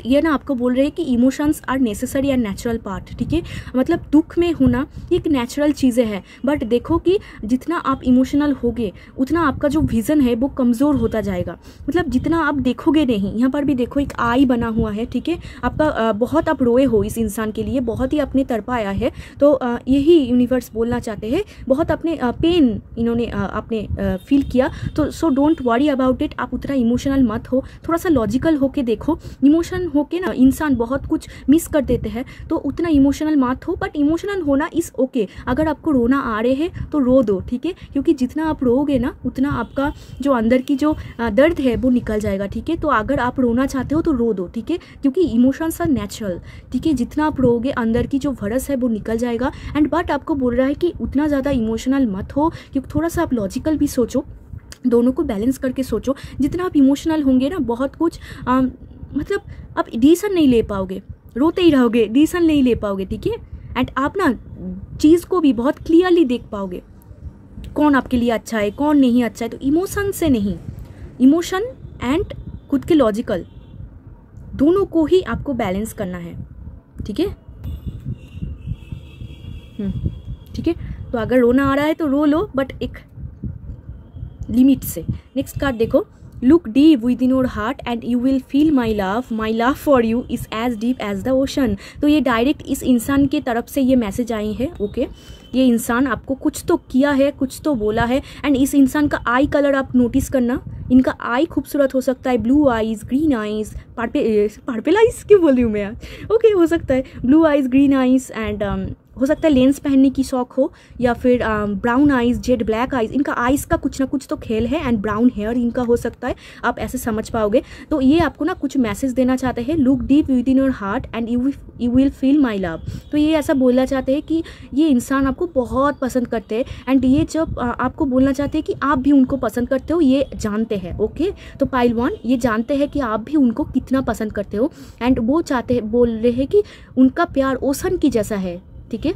Speaker 1: ये ना आपको बोल रहे हैं कि emotions are necessary and natural part, ठीक है, मतलब दुख में होना एक नेचुरल चीज़ें हैं, बट देखो कि जितना आप इमोशनल होगे उतना आपका जो विज़न है वो कमज़ोर होता जाएगा। मतलब जितना आप देखोगे नहीं, यहाँ पर भी देखो एक आई बना हुआ है, ठीक है, आपका बहुत आप रोए हो इस इंसान के लिए, बहुत ही अपने तड़पाया है। तो यही यूनिवर्स बोलना चाहते हैं, बहुत अपने पेन इन्होंने आपने फील किया, तो so don't worry about it, आप उतना इमोशनल मत हो, थोड़ा सा लॉजिकल होके देखो। इमोशन होके ना इंसान बहुत कुछ मिस कर देते हैं, तो उतना इमोशनल मत हो, बट इमोशनल होना इज़ ओके। अगर आपको रोना आ रहे हैं तो रो दो, ठीक है, क्योंकि जितना आप रोओगे ना उतना आपका जो अंदर की जो दर्द है वो निकल जाएगा, ठीक है। तो अगर आप रोना चाहते हो तो रो दो, ठीक है, क्योंकि इमोशंस आर नेचुरल, ठीक है, जितना आप रोओगे अंदर की जो भरस है वो निकल जाएगा। एंड बट आपको बोल रहा है कि उतना ज़्यादा इमोशनल मत हो, क्योंकि थोड़ा सा आप लॉजिकल भी सोचो, दोनों को बैलेंस करके सोचो। जितना आप इमोशनल होंगे ना बहुत कुछ मतलब आप डिसीजन नहीं ले पाओगे, रोते ही रहोगे, डिसीजन नहीं ले पाओगे, ठीक है। एंड आप ना चीज़ को भी बहुत क्लियरली देख पाओगे, कौन आपके लिए अच्छा है, कौन नहीं अच्छा है। तो इमोशन से नहीं, इमोशन एंड खुद के लॉजिकल दोनों को ही आपको बैलेंस करना है, ठीक है। ठीक है, तो अगर रोना आ रहा है तो रो लो, बट एक लिमिट से। नेक्स्ट कार्ड देखो, look deep within your heart and you will feel my love for you is as deep as the ocean. तो ये डायरेक्ट इस इंसान के तरफ से ये मैसेज आई है, ओके। ये इंसान आपको कुछ तो किया है, कुछ तो बोला है। एंड इस इंसान का आई कलर आप नोटिस करना, इनका आई खूबसूरत हो सकता है, blue eyes, green eyes, purple eyes क्यों बोल रही हूँ मैं यार, ओके हो सकता है blue eyes, green eyes and हो सकता है लेंस पहनने की शौक हो, या फिर brown eyes, Z black eyes. इनका आइज का कुछ ना कुछ तो खेल है एंड ब्राउन हेयर इनका हो सकता है, आप ऐसे समझ पाओगे। तो ये आपको ना कुछ मैसेज देना चाहते हैं, look deep within your heart and you will feel my love. तो ये ऐसा बोलना चाहते हैं कि ये इंसान आपको बहुत पसंद करते हैं एंड ये जब आपको बोलना चाहते हैं कि आप भी उनको पसंद करते हो, ये जानते हैं, ओके। तो पाइल 1 ये जानते हैं कि आप भी उनको कितना पसंद करते हो एंड वो चाहते हैं, बोल रहे हैं कि उनका प्यार ओशन की जैसा है, ठीक है,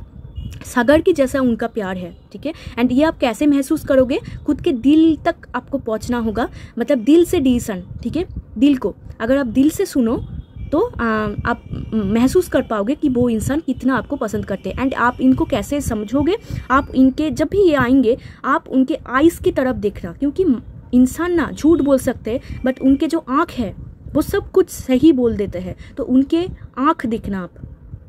Speaker 1: सागर की जैसा उनका प्यार है, ठीक है। एंड ये आप कैसे महसूस करोगे, खुद के दिल तक आपको पहुंचना होगा, मतलब दिल से डिसीजन, ठीक है। दिल को अगर आप दिल से सुनो तो आप महसूस कर पाओगे कि वो इंसान कितना आपको पसंद करते हैं। एंड आप इनको कैसे समझोगे, आप इनके जब भी ये आएंगे आप उनके आइज़ की तरफ देखना, क्योंकि इंसान ना झूठ बोल सकते हैं बट उनके जो आँख है वो सब कुछ सही बोल देते हैं। तो उनके आँख देखना, आप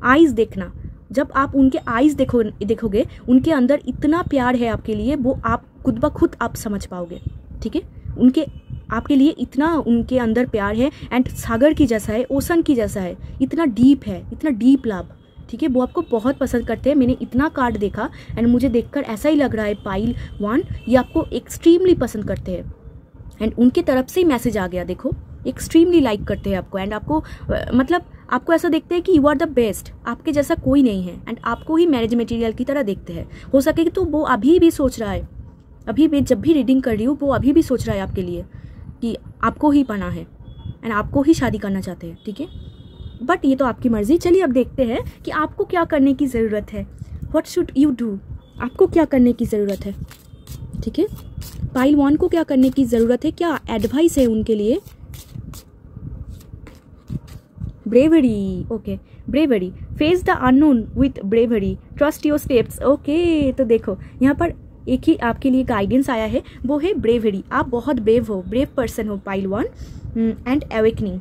Speaker 1: आइज़ देखना, जब आप उनके आइज़ देखोगे उनके अंदर इतना प्यार है आपके लिए, वो आप खुद ब खुद आप समझ पाओगे, ठीक है। उनके आपके लिए इतना उनके अंदर प्यार है एंड सागर की जैसा है, ओशन की जैसा है, इतना डीप है, इतना डीप लव, ठीक है। वो आपको बहुत पसंद करते हैं। मैंने इतना कार्ड देखा एंड मुझे देखकर ऐसा ही लग रहा है पाइल 1 ये आपको एक्सट्रीमली पसंद करते हैं एंड उनकी तरफ से ही मैसेज आ गया, देखो एक्सट्रीमली लाइक करते हैं आपको एंड आपको मतलब आपको ऐसा देखते हैं कि यू आर द बेस्ट, आपके जैसा कोई नहीं है एंड आपको ही मैरिज मटेरियल की तरह देखते हैं। हो सके तो वो अभी भी सोच रहा है, अभी भी जब भी रीडिंग कर रही हूँ वो अभी भी सोच रहा है आपके लिए कि आपको ही पाना है एंड आपको ही शादी करना चाहते हैं, ठीक है। बट ये तो आपकी मर्जी। चलिए अब देखते हैं कि आपको क्या करने की ज़रूरत है, व्हाट शुड यू डू, आपको क्या करने की ज़रूरत है, ठीक है। पाइल 1 को क्या करने की ज़रूरत है, क्या एडवाइस है उनके लिए। Bravery, okay, bravery, face the unknown with bravery, trust your steps, okay. तो देखो यहाँ पर एक ही आपके लिए गाइडेंस आया है, वो है ब्रेवरी। आप बहुत ब्रेव हो, ब्रेव पर्सन हो pile 1 and awakening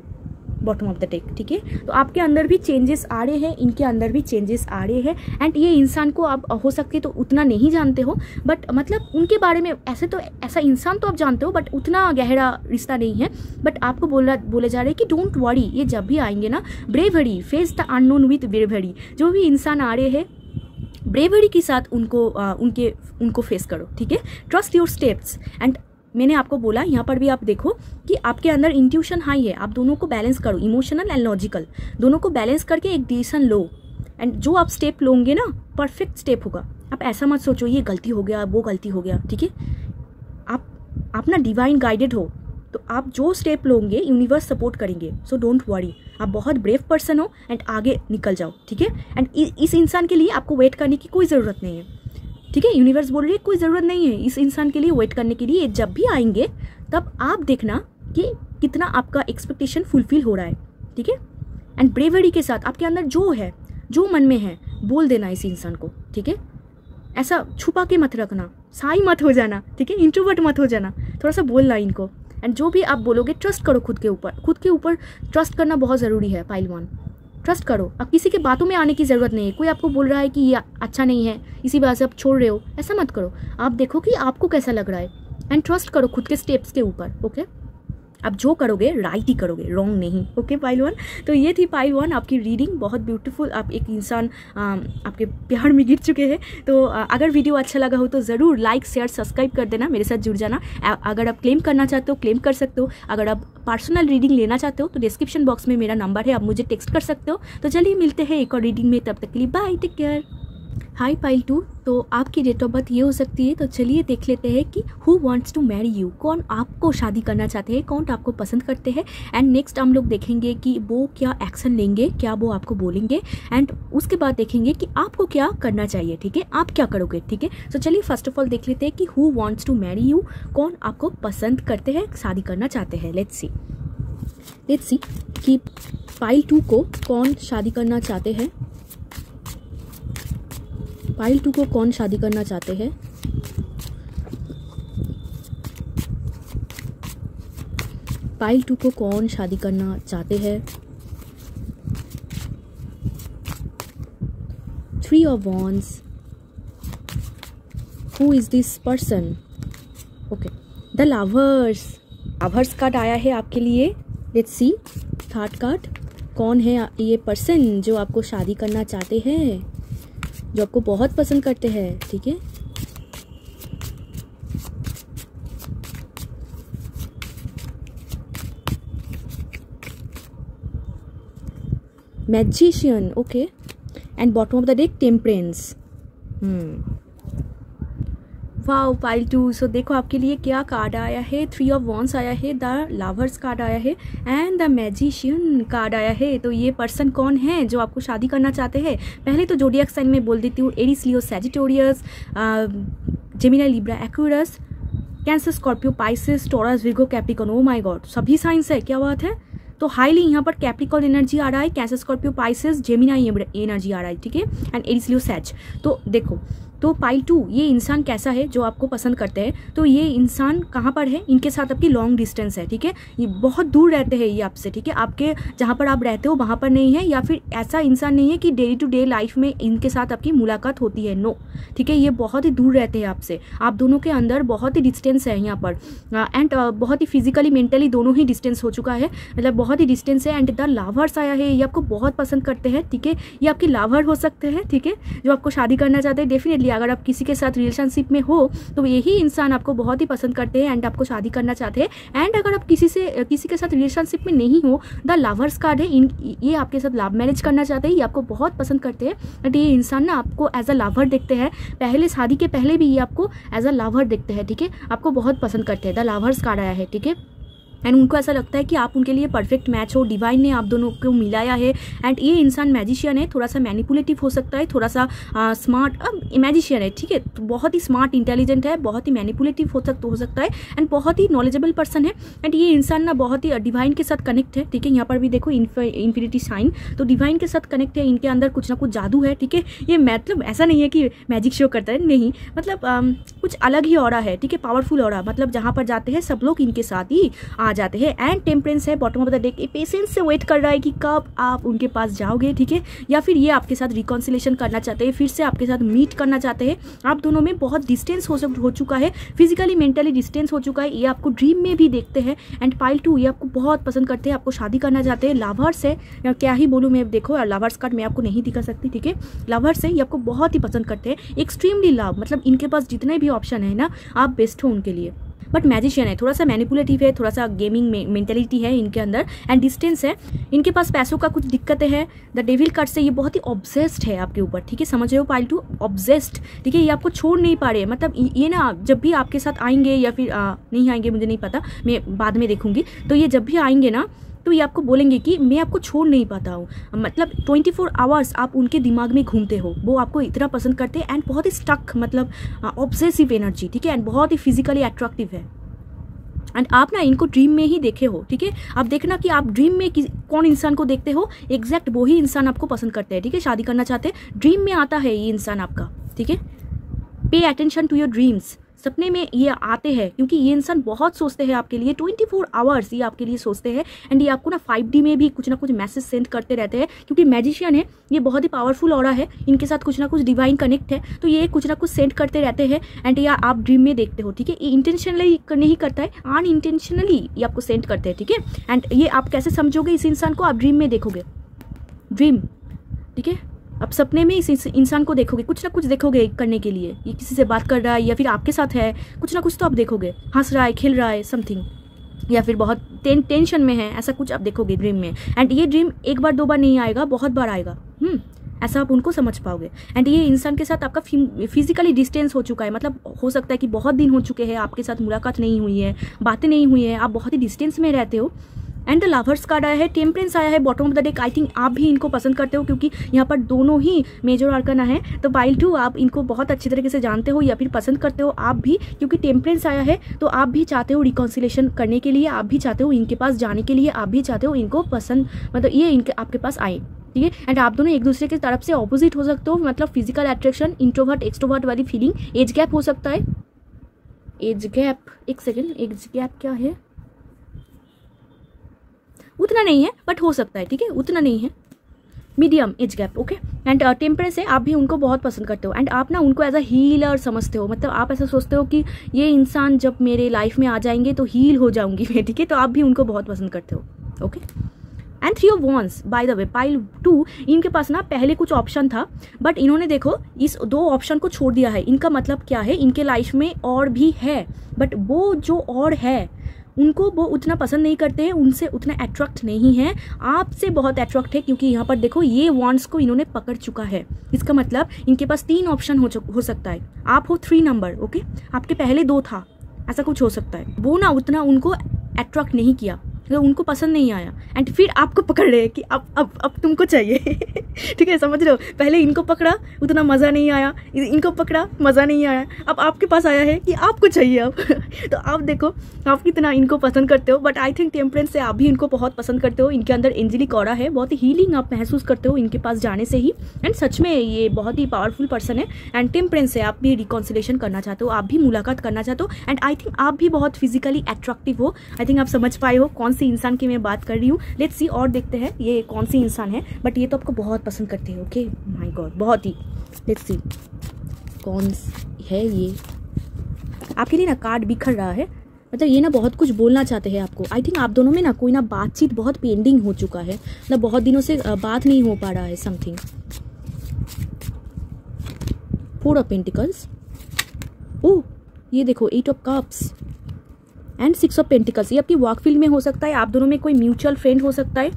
Speaker 1: bottom of the deck, ठीक है। तो आपके अंदर भी चेंजेस आ रहे हैं, इनके अंदर भी चेंजेस आ रहे हैं एंड ये इंसान को आप हो सकते तो उतना नहीं जानते हो, बट मतलब उनके बारे में ऐसे तो ऐसा इंसान तो आप जानते हो बट उतना गहरा रिश्ता नहीं है। बट आपको बोले जा रहे हैं कि डोंट वरी, ये जब भी आएंगे ना, bravery, face the unknown with bravery. जो भी इंसान आ रहे हैं ब्रेवरी के साथ उनको फेस करो, ठीक है। ट्रस्ट योर स्टेप्स एंड मैंने आपको बोला यहाँ पर भी आप देखो कि आपके अंदर इंट्यूशन हाई है, आप दोनों को बैलेंस करो, इमोशनल एंड लॉजिकल दोनों को बैलेंस करके एक डिसीजन लो एंड जो आप स्टेप लोगे ना परफेक्ट स्टेप होगा। आप ऐसा मत सोचो ये गलती हो गया, वो गलती हो गया, ठीक है। आप ना डिवाइन गाइडेड हो, तो आप जो स्टेप लोगे यूनिवर्स सपोर्ट करेंगे, सो डोंट वरी। आप बहुत ब्रेव पर्सन हो एंड आगे निकल जाओ, ठीक है। एंड इस इंसान के लिए आपको वेट करने की कोई ज़रूरत नहीं है, ठीक है। यूनिवर्स बोल रही है कोई ज़रूरत नहीं है इस इंसान के लिए वेट करने के लिए। जब भी आएंगे तब आप देखना कि कितना आपका एक्सपेक्टेशन फुलफिल हो रहा है, ठीक है। एंड ब्रेवरी के साथ आपके अंदर जो है, जो मन में है, बोल देना इस इंसान को, ठीक है। ऐसा छुपा के मत रखना, साई मत हो जाना, ठीक है, इंट्रोवर्ट मत हो जाना, थोड़ा सा बोलना इनको। एंड जो भी आप बोलोगे ट्रस्ट करो खुद के ऊपर ट्रस्ट करना बहुत ज़रूरी है पाइल 1। ट्रस्ट करो, अब किसी के बातों में आने की ज़रूरत नहीं है। कोई आपको बोल रहा है कि ये अच्छा नहीं है, इसी वजह से आप छोड़ रहे हो, ऐसा मत करो। आप देखो कि आपको कैसा लग रहा है एंड ट्रस्ट करो खुद के स्टेप्स के ऊपर, ओके। आप जो करोगे राइट ही करोगे, रॉन्ग नहीं, ओके पाइल 1। तो ये थी पाइल 1 आपकी रीडिंग, बहुत ब्यूटीफुल। आप एक इंसान आपके प्यार में गिर चुके हैं। तो अगर वीडियो अच्छा लगा हो तो ज़रूर लाइक शेयर सब्सक्राइब कर देना, मेरे साथ जुड़ जाना। अगर आप क्लेम करना चाहते हो क्लेम कर सकते हो, अगर आप पर्सनल रीडिंग लेना चाहते हो तो डिस्क्रिप्शन बॉक्स में मेरा नंबर है, आप मुझे टेक्स्ट कर सकते हो। तो चलिए मिलते हैं एक और रीडिंग में, तब तक के लिए बाय, टेक केयर। हाय पाइल 2, तो आपकी डेट ऑफ बर्थ ये हो सकती है, तो चलिए देख लेते हैं कि who wants to marry you, कौन आपको शादी करना चाहते हैं, कौन आपको पसंद करते हैं। एंड नेक्स्ट हम लोग देखेंगे कि वो क्या एक्शन लेंगे, क्या वो आपको बोलेंगे, एंड उसके बाद देखेंगे कि आपको क्या करना चाहिए, ठीक है, आप क्या करोगे, ठीक है। तो चलिए फर्स्ट ऑफ ऑल देख लेते हैं कि who wants to marry you, कौन आपको पसंद करते हैं, शादी करना चाहते हैं। लेट्स सी कि पाइल 2 को कौन शादी करना चाहते हैं, पाइल 2 को कौन शादी करना चाहते हैं। पाइल 2 को कौन शादी करना चाहते हैं। 3 of Wands, who is this person? Okay, the lovers, lovers card आया है आपके लिए। लेट्स सी थर्ड कार्ड, कौन है ये पर्सन जो आपको शादी करना चाहते हैं, जो आपको बहुत पसंद करते हैं, ठीक है। Magician, okay, and bottom of the deck temperance. Wow pile 2, सो देखो आपके लिए क्या कार्ड आया है। 3 of Wands आया है, द लवर्स कार्ड आया है, एंड द मैजिशियन कार्ड आया है। तो ये पर्सन कौन है जो आपको शादी करना चाहते हैं। पहले तो जोडिएक साइन में बोल देती हूँ, Aries, Leo, Sagittarius, Gemini, Libra, Aquarius, cancer, Scorpio, Pisces, taurus, Virgo, Capricorn. Oh my God, सभी साइंस है, क्या बात है। तो हाईली यहाँ पर कैप्रिकॉर्न एनर्जी आ रहा है, Cancer, Scorpio, Pisces, Gemini energy आ रहा है, ठीक है, एंड एरीज, लियो, सैज। तो देखो, तो पाइल 2 ये इंसान कैसा है जो आपको पसंद करते हैं। तो ये इंसान कहाँ पर है, इनके साथ आपकी लॉन्ग डिस्टेंस है, ठीक है, ये बहुत दूर रहते हैं ये आपसे, ठीक है, आपके जहाँ पर आप रहते हो वहाँ पर नहीं है, या फिर ऐसा इंसान नहीं है कि डे टू डे लाइफ में इनके साथ आपकी मुलाकात होती है, नो, ठीक है, ये बहुत ही दूर रहते हैं आपसे, आप दोनों के अंदर बहुत ही डिस्टेंस है यहाँ पर, एंड बहुत ही फिजिकली मेंटली दोनों ही डिस्टेंस हो चुका है, मतलब बहुत ही डिस्टेंस है। एंड द लवर्स आया है, ये आपको बहुत पसंद करते हैं, ठीक है, ये आपके लवर हो सकते हैं, ठीक है, जो आपको शादी करना चाहते हैं। डेफिनेटली अगर आप किसी के साथ रिलेशनशिप में हो तो यही इंसान आपको बहुत ही पसंद करते हैं एंड आपको शादी करना चाहते हैं। एंड अगर आप किसी के साथ रिलेशनशिप में नहीं हो, द लवर्स कार्ड है, ये आपके साथ लव मैरिज करना चाहते हैं, ये आपको बहुत पसंद करते हैं। बट ये इंसान ना आपको एज अ लवर देखते हैं, पहले शादी के पहले भी ये आपको एज अ लवर देखते हैं, ठीक है, आपको बहुत पसंद करते हैं। द लवर्स कार्ड आया है, ठीक है, एंड उनको ऐसा लगता है कि आप उनके लिए परफेक्ट मैच हो, डिवाइन ने आप दोनों को मिलाया है। एंड ये इंसान मैजिशियन है, थोड़ा सा मैनिपुलेटिव हो सकता है, थोड़ा सा स्मार्ट मैजिशियन है, ठीक है, तो बहुत ही स्मार्ट इंटेलिजेंट है, बहुत ही मैनिपुलेटिव हो सकता है, एंड बहुत ही नॉलेजेबल पर्सन है। एंड ये इंसान ना बहुत ही डिवाइन के साथ कनेक्ट है, ठीक है, यहाँ पर भी देखो इन्फिनिटी साइन, तो डिवाइन के साथ कनेक्ट है, इनके अंदर कुछ ना कुछ जादू है, ठीक है। ये मतलब ऐसा नहीं है कि मैजिक शो करता है, नहीं, मतलब कुछ अलग ही ऑरा है, ठीक है, पावरफुल ऑरा, मतलब जहाँ पर जाते हैं सब लोग इनके साथ ही आ जाते हैं। एंड टेम्परेंस है bottom of the deck, patience से वेट कर रहा है कि कब आप उनके पास जाओगे, ठीक है, या फिर ये आपके साथ रिकॉन्सिलेशन करना चाहते हैं, फिर से आपके साथ मीट करना चाहते हैं। आप दोनों में बहुत डिस्टेंस हो चुका है, फिजिकली मेंटली डिस्टेंस हो चुका है, ये आपको ड्रीम में भी देखते हैं। एंड पाइल 2 ये आपको बहुत पसंद करते हैं, आपको शादी करना चाहते हैं। लवर्स है, क्या ही बोलूँ मैं, देखो लवर्स कार्ड मैं आपको नहीं दिखा सकती, ठीक है, लवर्स है, ये आपको बहुत ही पसंद करते हैं, एक्सट्रीमली लव, मतलब इनके पास जितने भी ऑप्शन है ना, आप बेस्ट हो उनके लिए। बट मैजिशियन है, थोड़ा सा मैनिपुलेटिव है, थोड़ा सा गेमिंग मेंटेलिटी है इनके अंदर, एंड डिस्टेंस है, इनके पास पैसों का कुछ दिक्कतें है। द डेविल कार्ड से ये बहुत ही ऑब्सेस्ड है आपके ऊपर, ठीक है, समझ रहे हो पाइल 2, ऑब्सेस्ड, ठीक है, ये आपको छोड़ नहीं पा रहे, मतलब ये ना जब भी आपके साथ आएंगे या फिर नहीं आएंगे मुझे नहीं पता, मैं बाद में देखूंगी, तो ये जब भी आएंगे ना तो ये आपको बोलेंगे कि मैं आपको छोड़ नहीं पाता हूँ, मतलब 24 आवर्स आप उनके दिमाग में घूमते हो, वो आपको इतना पसंद करते हैं। एंड बहुत ही स्टक, मतलब ऑब्सेसिव एनर्जी, ठीक है, एंड बहुत ही फिजिकली अट्रैक्टिव है। एंड आप ना इनको ड्रीम में ही देखे हो, ठीक है, आप देखना कि आप ड्रीम में कौन इंसान को देखते हो, एग्जैक्ट वही इंसान आपको पसंद करते हैं, ठीक है, शादी करना चाहते हैं, ड्रीम में आता है ये इंसान आपका, ठीक है। Pay attention to your dreams, सपने में ये आते हैं, क्योंकि ये इंसान बहुत सोचते हैं आपके लिए, 24 आवर्स ये आपके लिए सोचते हैं। एंड ये आपको ना 5D में भी कुछ ना कुछ मैसेज सेंड करते रहते हैं, क्योंकि मैजिशियन है, ये बहुत ही पावरफुल ऑरा है, इनके साथ कुछ ना कुछ डिवाइन कनेक्ट है, तो ये कुछ ना कुछ सेंड करते रहते हैं। एंड ये आप ड्रीम में देखते हो, ठीक है, ये इंटेंशनली नहीं करता है, अनइंटेंशनली ये आपको सेंड करते हैं, ठीक है। एंड ये आप कैसे समझोगे इस इंसान को, आप ड्रीम में देखोगे, ड्रीम, ठीक है, आप सपने में इस इंसान को देखोगे, कुछ ना कुछ देखोगे करने के लिए, ये किसी से बात कर रहा है या फिर आपके साथ है, कुछ ना कुछ तो आप देखोगे, हंस रहा है, खेल रहा है, समथिंग, या फिर बहुत टेंशन में है, ऐसा कुछ आप देखोगे ड्रीम में। एंड ये ड्रीम एक बार दो बार नहीं आएगा, बहुत बार आएगा, ऐसा आप उनको समझ पाओगे। एंड ये इंसान के साथ आपका फिजिकली डिस्टेंस हो चुका है, मतलब हो सकता है कि बहुत दिन हो चुके हैं, आपके साथ मुलाकात नहीं हुई है, बातें नहीं हुई है, आप बहुत ही डिस्टेंस में रहते हो। एंड द लवर्स कार्ड आया है, टेम्परेंस आया है bottom of the deck. I think आप भी इनको पसंद करते हो क्योंकि यहाँ पर दोनों ही मेजर आर्कना है। तो पाइल 2 आप इनको बहुत अच्छी तरीके से जानते हो या फिर पसंद करते हो आप भी, क्योंकि टेम्परेंस आया है तो आप भी चाहते हो रिकॉन्सिलेशन करने के लिए, आप भी चाहते हो इनके पास जाने के लिए, आप भी चाहते हो इनको पसंद, मतलब ये इनके आपके पास आए, ठीक है। एंड आप दोनों एक दूसरे की तरफ से ऑपोजिट हो सकते हो, मतलब फिजिकल अट्रैक्शन, इंट्रोवर्ट एक्सट्रोवर्ट वाली फीलिंग। एज गैप हो सकता है, एज गैप, एक सेकेंड, एज गैप क्या है, उतना नहीं है बट हो सकता है, ठीक है, उतना नहीं है, medium age gap, okay. And temperance है, आप भी उनको बहुत पसंद करते हो एंड आप ना उनको एज अ हीलर समझते हो, मतलब आप ऐसा सोचते हो कि ये इंसान जब मेरे लाइफ में आ जाएंगे तो हील हो जाऊंगी मैं, ठीक है। तो आप भी उनको बहुत पसंद करते हो, okay. And 3 of wands, by the way pile 2 इनके पास ना पहले कुछ ऑप्शन था बट इन्होंने देखो इस 2 ऑप्शन को छोड़ दिया है। इनका मतलब क्या है, इनके लाइफ में और भी है बट वो जो और है उनको वो उतना पसंद नहीं करते हैं, उनसे उतना अट्रैक्ट नहीं है, आपसे बहुत अट्रैक्ट है क्योंकि यहाँ पर देखो ये वॉन्ड्स को इन्होंने पकड़ चुका है। इसका मतलब इनके पास 3 ऑप्शन हो सकता है, आप हो 3 नंबर, ओके, आपके पहले 2 था, ऐसा कुछ हो सकता है। वो ना उतना उनको अट्रैक्ट नहीं किया, तो उनको पसंद नहीं आया एंड फिर आपको पकड़ रहे हैं कि अब तुमको चाहिए ठीक है, समझ रहे हो। पहले इनको पकड़ा, उतना मज़ा नहीं आया, इनको पकड़ा, मज़ा नहीं आया, अब आपके पास आया है कि आपको चाहिए अब तो आप देखो आप कितना इनको पसंद करते हो। बट आई थिंक टेम्परेंस से आप भी इनको बहुत पसंद करते हो, इनके अंदर एंजेलिक ऑरा है, बहुत ही हीलिंग आप महसूस करते हो इनके पास जाने से ही। एंड सच में ये बहुत ही पावरफुल पर्सन है। एंड टेम्परेंस से आप भी रिकॉन्सिलेशन करना चाहते हो, आप भी मुलाकात करना चाहते हो एंड आई थिंक आप भी बहुत फिजिकली अट्रैक्टिव हो। आई थिंक आप समझ पाए हो कौन सी इंसान की मैं बात कर रही हूँ। लेट्स सी और देखते हैं ये कौन सी इंसान है, बट ये तो आपको बहुत पसंद करते हैं, ओके, माय गॉड, बहुत ही। लेट्स सी कौन है ये, आपके लिए ना कार्ड बिखर रहा है, मतलब ये ना बहुत कुछ बोलना चाहते हैं आपको। आई थिंक आप दोनों में ना कोई ना बातचीत बहुत पेंडिंग हो चुका है, मतलब बहुत दिनों से बात नहीं हो पा रहा है, समथिंग। 4 ऑफ पेंटिकल्स, ओह ये देखो 8 of cups and 6 of pentacles. ये आपकी वर्क फील्ड में हो सकता है, आप दोनों में कोई म्यूचुअल फ्रेंड हो सकता है,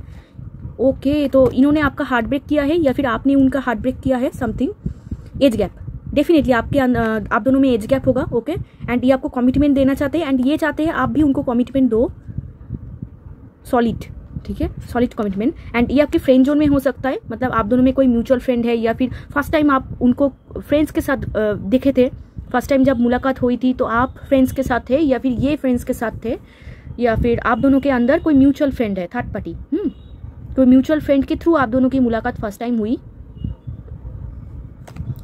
Speaker 1: ओके। तो इन्होंने आपका हार्ट ब्रेक किया है या फिर आपने उनका हार्ट ब्रेक किया है, समथिंग। एज गैप, डेफिनेटली आप दोनों में एज गैप होगा, ओके। एंड ये आपको कमिटमेंट देना चाहते हैं एंड ये चाहते हैं आप भी उनको कमिटमेंट दो, सॉलिड, ठीक है, सॉलिड कमिटमेंट। एंड ये आपके फ्रेंड जोन में हो सकता है, मतलब आप दोनों में कोई म्यूचुअल फ्रेंड है या फिर फर्स्ट टाइम आप उनको फ्रेंड्स के साथ देखे थे, फर्स्ट टाइम जब मुलाकात हुई थी तो आप फ्रेंड्स के साथ थे या फिर ये फ्रेंड्स के साथ थे, या फिर आप दोनों के अंदर कोई म्यूचुअल फ्रेंड है, थर्ड पार्टी, कोई म्यूचुअल फ्रेंड के थ्रू आप दोनों की मुलाकात फर्स्ट टाइम हुई।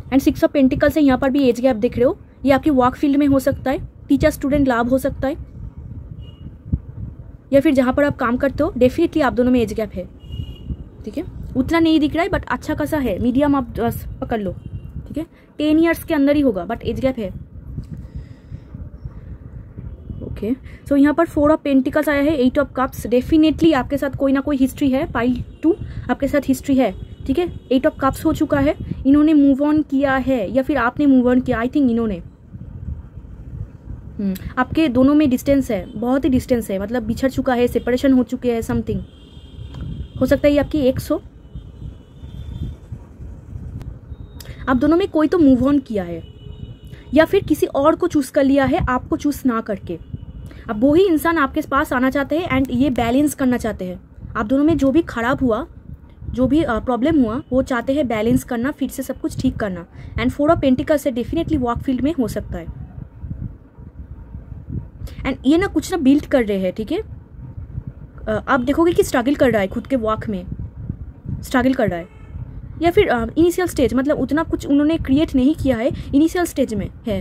Speaker 1: एंड 6 ऑफ पेंटिकल से यहाँ पर भी एज गैप देख रहे हो, ये आपकी वर्क फील्ड में हो सकता है, टीचर स्टूडेंट लाभ हो सकता है, या फिर जहाँ पर आप काम करते हो, डेफिनेटली आप दोनों में एज गैप है, ठीक है। उतना नहीं दिख रहा है बट अच्छा खासा है, मीडियम आप पकड़ लो, ठीक है। 10 ईयर्स के अंदर ही होगा बट एज गैप है, ओके। सो यहाँ पर 4 ऑफ पेंटिकल्स आया है, 8 ऑफ कप्स, डेफिनेटली आपके साथ कोई ना कोई हिस्ट्री है, पाइल 2 आपके साथ हिस्ट्री है, ठीक है। 8 ऑफ कप्स हो चुका है, इन्होंने मूव ऑन किया है या फिर आपने मूव ऑन किया, आई थिंक इन्होंने। आपके दोनों में डिस्टेंस है, बहुत ही डिस्टेंस है, मतलब बिछड़ चुका है, सेपरेशन हो चुके हैं, समथिंग हो सकता है ये आपकी एक्स हो। आप दोनों में कोई तो मूव ऑन किया है या फिर किसी और को चूज कर लिया है आपको चूज ना करके। अब वो ही इंसान आपके पास आना चाहते हैं एंड ये बैलेंस करना चाहते हैं। आप दोनों में जो भी खराब हुआ, जो भी प्रॉब्लम हुआ, वो चाहते हैं बैलेंस करना, फिर से सब कुछ ठीक करना। एंड 4 ऑफ पेंटिकल से डेफिनेटली वर्क फील्ड में हो सकता है एंड ये ना कुछ ना बिल्ड कर रहे हैं, ठीक है। आप देखोगे कि स्ट्रगल कर रहा है, खुद के वर्क में स्ट्रगल कर रहा है, या फिर इनिशियल स्टेज, मतलब उतना कुछ उन्होंने क्रिएट नहीं किया है, इनिशियल स्टेज में है।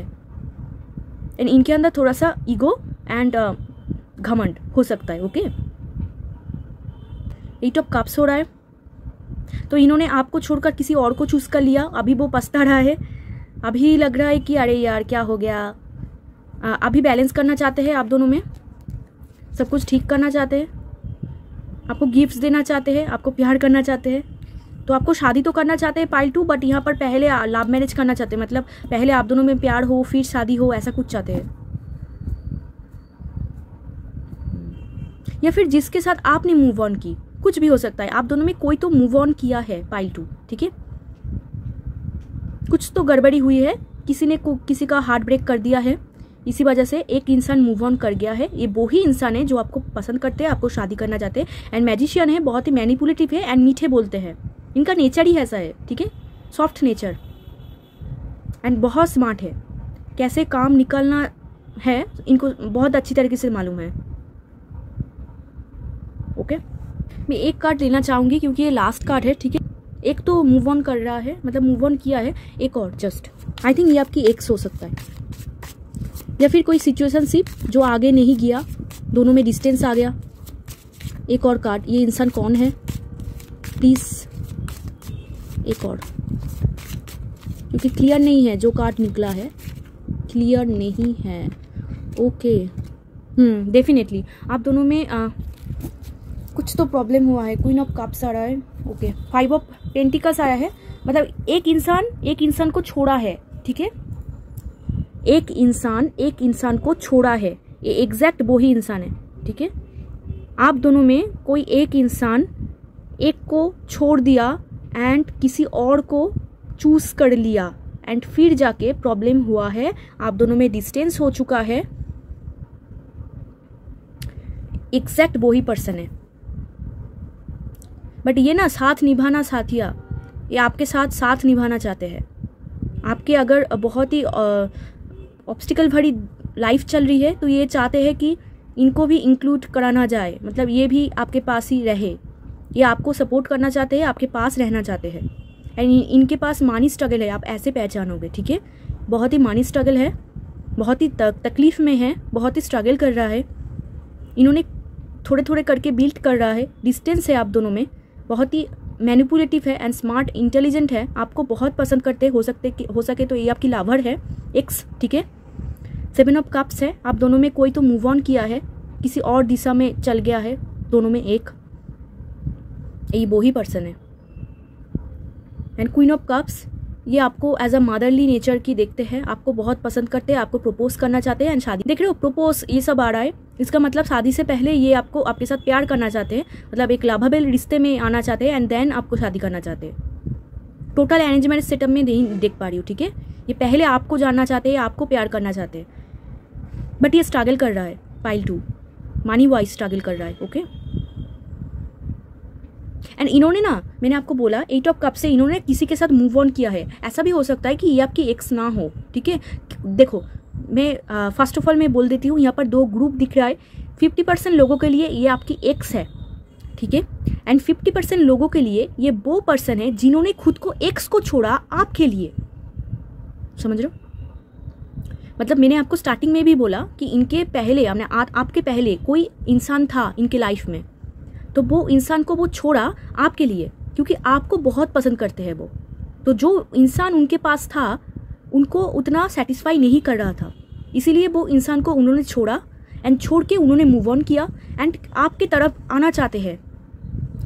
Speaker 1: एंड इनके अंदर थोड़ा सा ईगो एंड घमंड हो सकता है, ओके। 8 ऑफ कप्स हो रहा है, तो इन्होंने आपको छोड़कर किसी और को चूज कर लिया, अभी वो पछता रहा है, अभी लग रहा है कि अरे यार क्या हो गया। अभी बैलेंस करना चाहते हैं, आप दोनों में सब कुछ ठीक करना चाहते हैं, आपको गिफ्ट्स देना चाहते हैं, आपको प्यार करना चाहते हैं, तो आपको शादी तो करना चाहते हैं पाइल 2, बट यहाँ पर पहले लव मैरिज करना चाहते हैं, मतलब पहले आप दोनों में प्यार हो फिर शादी हो, ऐसा कुछ चाहते हैं। या फिर जिसके साथ आपने मूव ऑन की, कुछ भी हो सकता है, आप दोनों में कोई तो मूव ऑन किया है पाइल 2, ठीक है। कुछ तो गड़बड़ी हुई है, किसी ने किसी का हार्ट ब्रेक कर दिया है, इसी वजह से एक इंसान मूव ऑन कर गया है। ये वो ही इंसान है जो आपको पसंद करते हैं, आपको शादी करना चाहते हैं, एंड मैजिशियन है, बहुत ही मैनिपुलेटिव है एंड मीठे बोलते हैं, इनका नेचर ही ऐसा है, ठीक है, सॉफ्ट नेचर, एंड बहुत स्मार्ट है, कैसे काम निकलना है इनको बहुत अच्छी तरीके से मालूम है। ओके, मैं एक कार्ड लेना चाहूँगी क्योंकि ये लास्ट कार्ड है, ठीक है। एक तो मूव ऑन कर रहा है, मतलब मूव ऑन किया है, एक और जस्ट आई थिंक ये आपकी एक्स हो सकता है, या फिर कोई सिचुएशनशिप जो आगे नहीं गया, दोनों में डिस्टेंस आ गया। एक और कार्ड, ये इंसान कौन है प्लीज़, एक और, क्योंकि क्लियर नहीं है जो कार्ड निकला है, क्लियर नहीं है। ओके, डेफिनेटली आप दोनों में कुछ तो प्रॉब्लम हुआ है। क्वीन ऑफ कप्स आ रहा है, ओके, 5 ऑफ पेंटिकल्स आया है, मतलब एक इंसान को छोड़ा है, ठीक है, एक इंसान को छोड़ा है, ये एग्जैक्ट वो ही इंसान है, ठीक है। आप दोनों में कोई एक इंसान एक को छोड़ दिया एंड किसी और को चूज कर लिया, एंड फिर जाके प्रॉब्लम हुआ है, आप दोनों में डिस्टेंस हो चुका है। एग्जैक्ट वो ही पर्सन है, बट ये ना साथ निभाना साथिया, ये आपके साथ निभाना चाहते हैं। आपके अगर बहुत ही ऑब्स्टिकल भरी लाइफ चल रही है तो ये चाहते हैं कि इनको भी इंक्लूड कराना जाए, मतलब ये भी आपके पास ही रहे, ये आपको सपोर्ट करना चाहते हैं, आपके पास रहना चाहते हैं, एंड इनके पास मानी स्ट्रगल है, आप ऐसे पहचानोगे, ठीक है, बहुत ही मानी स्ट्रगल है, बहुत ही तकलीफ में है, बहुत ही स्ट्रगल कर रहा है, इन्होंने थोड़े थोड़े करके बिल्ड कर रहा है, डिस्टेंस है आप दोनों में, बहुत ही मैनिपुलेटिव है एंड स्मार्ट इंटेलिजेंट है, आपको बहुत पसंद करते हो सके तो ये आपकी लवर है, एक्स, ठीक है। 7 ऑफ कप्स है, आप दोनों में कोई तो मूव ऑन किया है, किसी और दिशा में चल गया है, दोनों में एक, ये वो ही पर्सन है। एंड क्वीन ऑफ कप्स, ये आपको एज अ मदरली नेचर की देखते हैं, आपको बहुत पसंद करते हैं, आपको प्रपोज करना चाहते हैं, एंड शादी, देख रहे हो प्रपोज ये सब आ रहा है, इसका मतलब शादी से पहले ये आपको आपके साथ प्यार करना चाहते हैं, मतलब एक लवेबल रिश्ते में आना चाहते हैं, एंड देन आपको शादी करना चाहते हैं। टोटल अरेंजमेंट सेटअप में नहीं देख पा रही हूँ, ठीक है, ये पहले आपको जानना चाहते हैं, आपको प्यार करना चाहते हैं, बट ये स्ट्रगल कर रहा है, पाइल 2 मनी वाइज स्ट्रगल कर रहा है, ओके। एंड इन्होंने ना, मैंने आपको बोला 8 ऑफ कप से इन्होंने किसी के साथ मूव ऑन किया है, ऐसा भी हो सकता है कि ये आपकी एक्स ना हो, ठीक है। देखो मैं फर्स्ट ऑफ ऑल मैं बोल देती हूँ, यहाँ पर 2 ग्रुप दिख रहा है, 50% लोगों के लिए ये आपकी एक्स है, ठीक है, एंड 50% लोगों के लिए ये वो पर्सन है जिन्होंने खुद को एक्स को छोड़ा आपके लिए, समझ रहे हो, मतलब मैंने आपको स्टार्टिंग में भी बोला कि इनके पहले आपके पहले कोई इंसान था इनके लाइफ में, तो वो इंसान को वो छोड़ा आपके लिए, क्योंकि आपको बहुत पसंद करते हैं वो, तो जो इंसान उनके पास था उनको उतना सेटिस्फाई नहीं कर रहा था, इसीलिए वो इंसान को उन्होंने छोड़ा, एंड छोड़ के उन्होंने मूव ऑन किया एंड आपके तरफ आना चाहते हैं।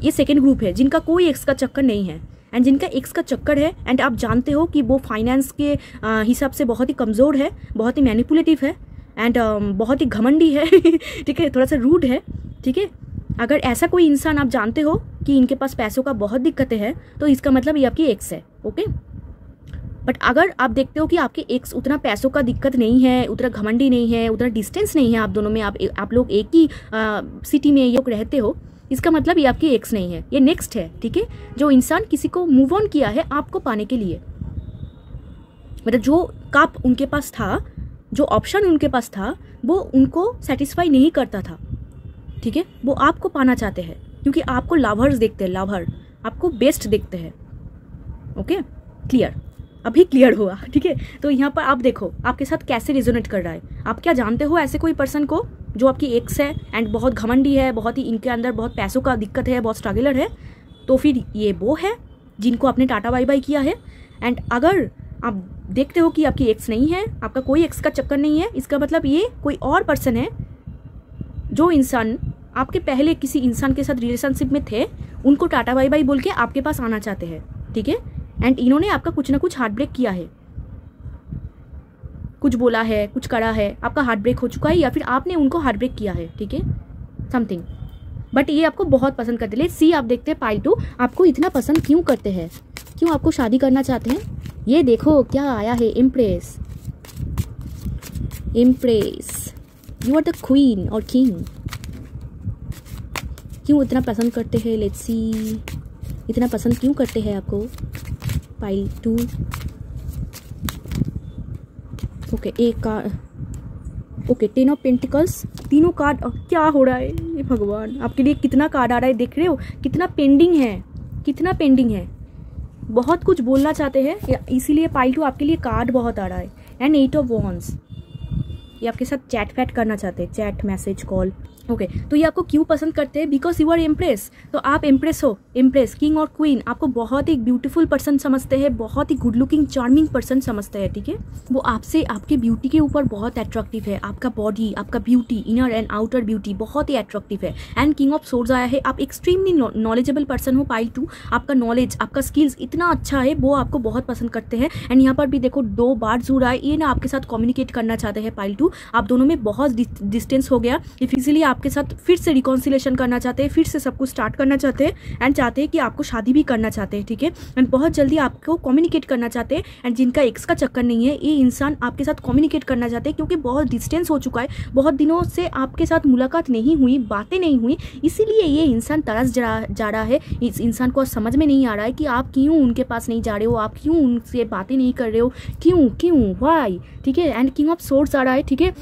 Speaker 1: ये सेकेंड ग्रुप है जिनका कोई एक्स का चक्कर नहीं है, एंड जिनका एक्स का चक्कर है, एंड आप जानते हो कि वो फाइनेंस के हिसाब से बहुत ही कमज़ोर है, बहुत ही मैनिपुलेटिव है, एंड बहुत ही घमंडी है ठीक है, थोड़ा सा रूड है, ठीक है। अगर ऐसा कोई इंसान आप जानते हो कि इनके पास पैसों का बहुत दिक्कतें हैं, तो इसका मतलब ये आपकी एक्स है, ओके। बट अगर आप देखते हो कि आपके एक्स उतना पैसों का दिक्कत नहीं है, उतना घमंडी नहीं है, उतना डिस्टेंस नहीं है आप दोनों में, आप लोग एक ही सिटी में ये लोग रहते हो, इसका मतलब ये आपकी एक्स नहीं है, ये नेक्स्ट है, ठीक है। जो इंसान किसी को मूव ऑन किया है आपको पाने के लिए, मतलब जो कप उनके पास था, जो ऑप्शन उनके पास था, वो उनको सेटिस्फाई नहीं करता था, ठीक है, वो आपको पाना चाहते हैं, क्योंकि आपको लवर्स देखते हैं, लवर आपको बेस्ट देखते हैं, ओके। क्लियर, अभी क्लियर हुआ, ठीक है। तो यहाँ पर आप देखो आपके साथ कैसे रिजोनेट कर रहा है, आप क्या जानते हो ऐसे कोई पर्सन को जो आपकी एक्स है एंड बहुत घमंडी है, बहुत ही इनके अंदर बहुत पैसों का दिक्कत है, बहुत स्ट्रगलर है, तो फिर ये वो है जिनको आपने टाटा बाय बाय किया है। एंड अगर आप देखते हो कि आपकी एक्स नहीं है, आपका कोई एक्स का चक्कर नहीं है, इसका मतलब ये कोई और पर्सन है, जो इंसान आपके पहले किसी इंसान के साथ रिलेशनशिप में थे, उनको टाटा बाय बाय बोल के आपके पास आना चाहते हैं, ठीक है। एंड इन्होंने आपका कुछ ना कुछ हार्ट ब्रेक किया है, कुछ बोला है, कुछ करा है, आपका हार्ट ब्रेक हो चुका है, या फिर आपने उनको हार्ट ब्रेक किया है, ठीक है, समथिंग। बट ये आपको बहुत पसंद करते हैं। लेट्स सी, आप देखते हैं पाइल 2 आपको इतना पसंद क्यों करते हैं, क्यों आपको शादी करना चाहते हैं। ये देखो क्या आया है, impress. Impress, you are the queen और किंग। क्यों इतना पसंद करते हैं, लेट्स सी, इतना पसंद क्यों करते हैं आपको? पाइल 2, ओके, एक कार्ड, ओके, 10 ऑफ पेंटिकल्स, तीनों कार्ड। क्या हो रहा है ये भगवान, आपके लिए कितना कार्ड आ रहा है, देख रहे हो कितना पेंडिंग है, कितना पेंडिंग है। बहुत कुछ बोलना चाहते हैं, इसीलिए पाइल 2 आपके लिए कार्ड बहुत आ रहा है। एंड 8 ऑफ वॉन्ड्स, ये आपके साथ चैट फैट करना चाहते हैं, चैट, मैसेज, कॉल। ओके, तो ये आपको क्यों पसंद करते हैं? Because you are impress. तो आप इम्प्रेस हो, इम्प्रेस, किंग और क्वीन आपको बहुत ही ब्यूटीफुल पर्सन समझते हैं, बहुत ही गुड लुकिंग चार्मिंग पर्सन समझते हैं, ठीक है। वो आपसे, आपके ब्यूटी के ऊपर बहुत अट्रैक्टिव है, आपका बॉडी, आपका beauty, inner and outer beauty बहुत ही अट्रैक्टिव है। एंड किंग ऑफ सोर्ड्स आया है, आप एक्सट्रीमली नॉलेजेबल पर्सन हो पाइल 2, आपका नॉलेज, आपका स्किल्स इतना अच्छा है, वो आपको बहुत पसंद करते हैं। एंड यहाँ पर भी देखो 2 बार जूर आए, ये ना आपके साथ कम्युनिकेट करना चाहते हैं पाइल 2। आप दोनों में बहुत डिस्टेंस हो गया, इसीलिए आपके साथ फिर से रिकॉन्सिलेशन करना चाहते हैं, फिर से सब कुछ स्टार्ट करना चाहते हैं। एंड चाहते हैं कि आपको शादी भी करना चाहते हैं, ठीक है। एंड बहुत जल्दी आपको कम्युनिकेट करना चाहते हैं। एंड जिनका एक्स का चक्कर नहीं है, ये इंसान आपके साथ कम्युनिकेट करना चाहते हैं, क्योंकि बहुत डिस्टेंस हो चुका है, बहुत दिनों से आपके साथ मुलाकात नहीं हुई, बातें नहीं हुई, इसीलिए ये इंसान तरस जा रहा है। इस इंसान को समझ में नहीं आ रहा है कि आप क्यों उनके पास नहीं जा रहे हो, आप क्यों उनसे बातें नहीं कर रहे हो, क्यों वाई, ठीक है। एंड किंग ऑफ सोर्ड्स आ रहा है, ठीक है।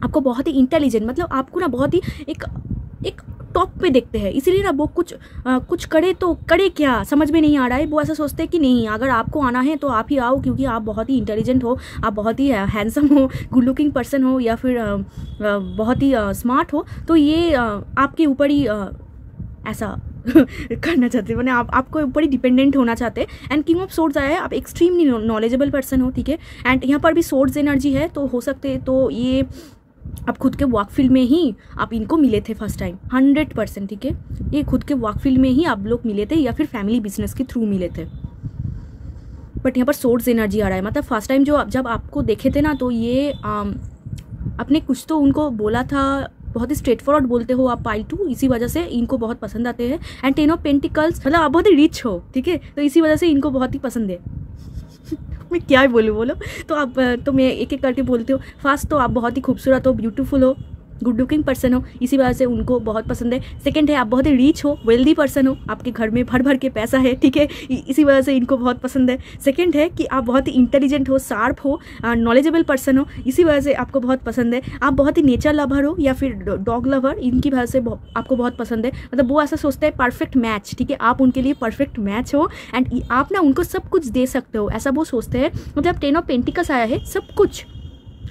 Speaker 1: आपको बहुत ही इंटेलिजेंट, मतलब आपको ना बहुत ही एक टॉप पे देखते हैं, इसीलिए ना वो कुछ करे तो करे क्या समझ में नहीं आ रहा है। वो ऐसा सोचते हैं कि नहीं, अगर आपको आना है तो आप ही आओ, क्योंकि आप बहुत ही इंटेलिजेंट हो, आप बहुत ही हैंडसम हो, गुड लुकिंग पर्सन हो, या फिर बहुत ही स्मार्ट हो, तो ये आपके ऊपर ही ऐसा करना चाहते हैं, मैंने आपको ऊपर ही डिपेंडेंट होना चाहते हैं। एंड किंग ऑफ सोर्ड्स आया है, आप एक्सट्रीमली नॉलेजेबल पर्सन हो, ठीक है। एंड यहाँ पर भी सोर्ड्स एनर्जी है, तो हो सकते हैं तो ये आप खुद के वर्क फील्ड में ही आप इनको मिले थे फर्स्ट टाइम, 100%, ठीक है। ये खुद के वर्क फील्ड में ही आप लोग मिले थे, या फिर फैमिली बिजनेस के थ्रू मिले थे। बट यहाँ पर सोर्ड्स एनर्जी आ रहा है, मतलब फर्स्ट टाइम जब आपको देखे थे ना, तो ये आपने कुछ तो उनको बोला था, बहुत ही स्ट्रेट फॉरवर्ड बोलते हो आप पाइल 2, इसी वजह से इनको बहुत पसंद आते हैं। एंड 10 ऑफ पेंटिकल्स, मतलब आप बहुत ही रिच हो, ठीक है, तो इसी वजह से इनको बहुत ही पसंद है। मैं क्या ही बोलो। तो मैं एक एक करके बोलती हूँ। फर्स्ट तो आप बहुत ही खूबसूरत हो, ब्यूटीफुल हो, गुड लुकिंग पर्सन हो, इसी वजह से उनको बहुत पसंद है। सेकंड है, आप बहुत ही रिच हो, वेल्दी पर्सन हो, आपके घर में भर भर के पैसा है, ठीक है, इसी वजह से इनको बहुत पसंद है। सेकंड है कि आप बहुत ही इंटेलिजेंट हो, शार्प हो, नॉलेजेबल पर्सन हो, इसी वजह से आपको बहुत पसंद है। आप बहुत ही नेचर लवर हो, या फिर डॉग लवर, इनकी वजह से आपको बहुत पसंद है। मतलब वो ऐसा सोचते हैं परफेक्ट मैच, ठीक है, आप उनके लिए परफेक्ट मैच हो, एंड आप ना उनको सब कुछ दे सकते हो, ऐसा वो सोचते हैं। मतलब 10 ऑफ पेंटिकल्स आया है, सब कुछ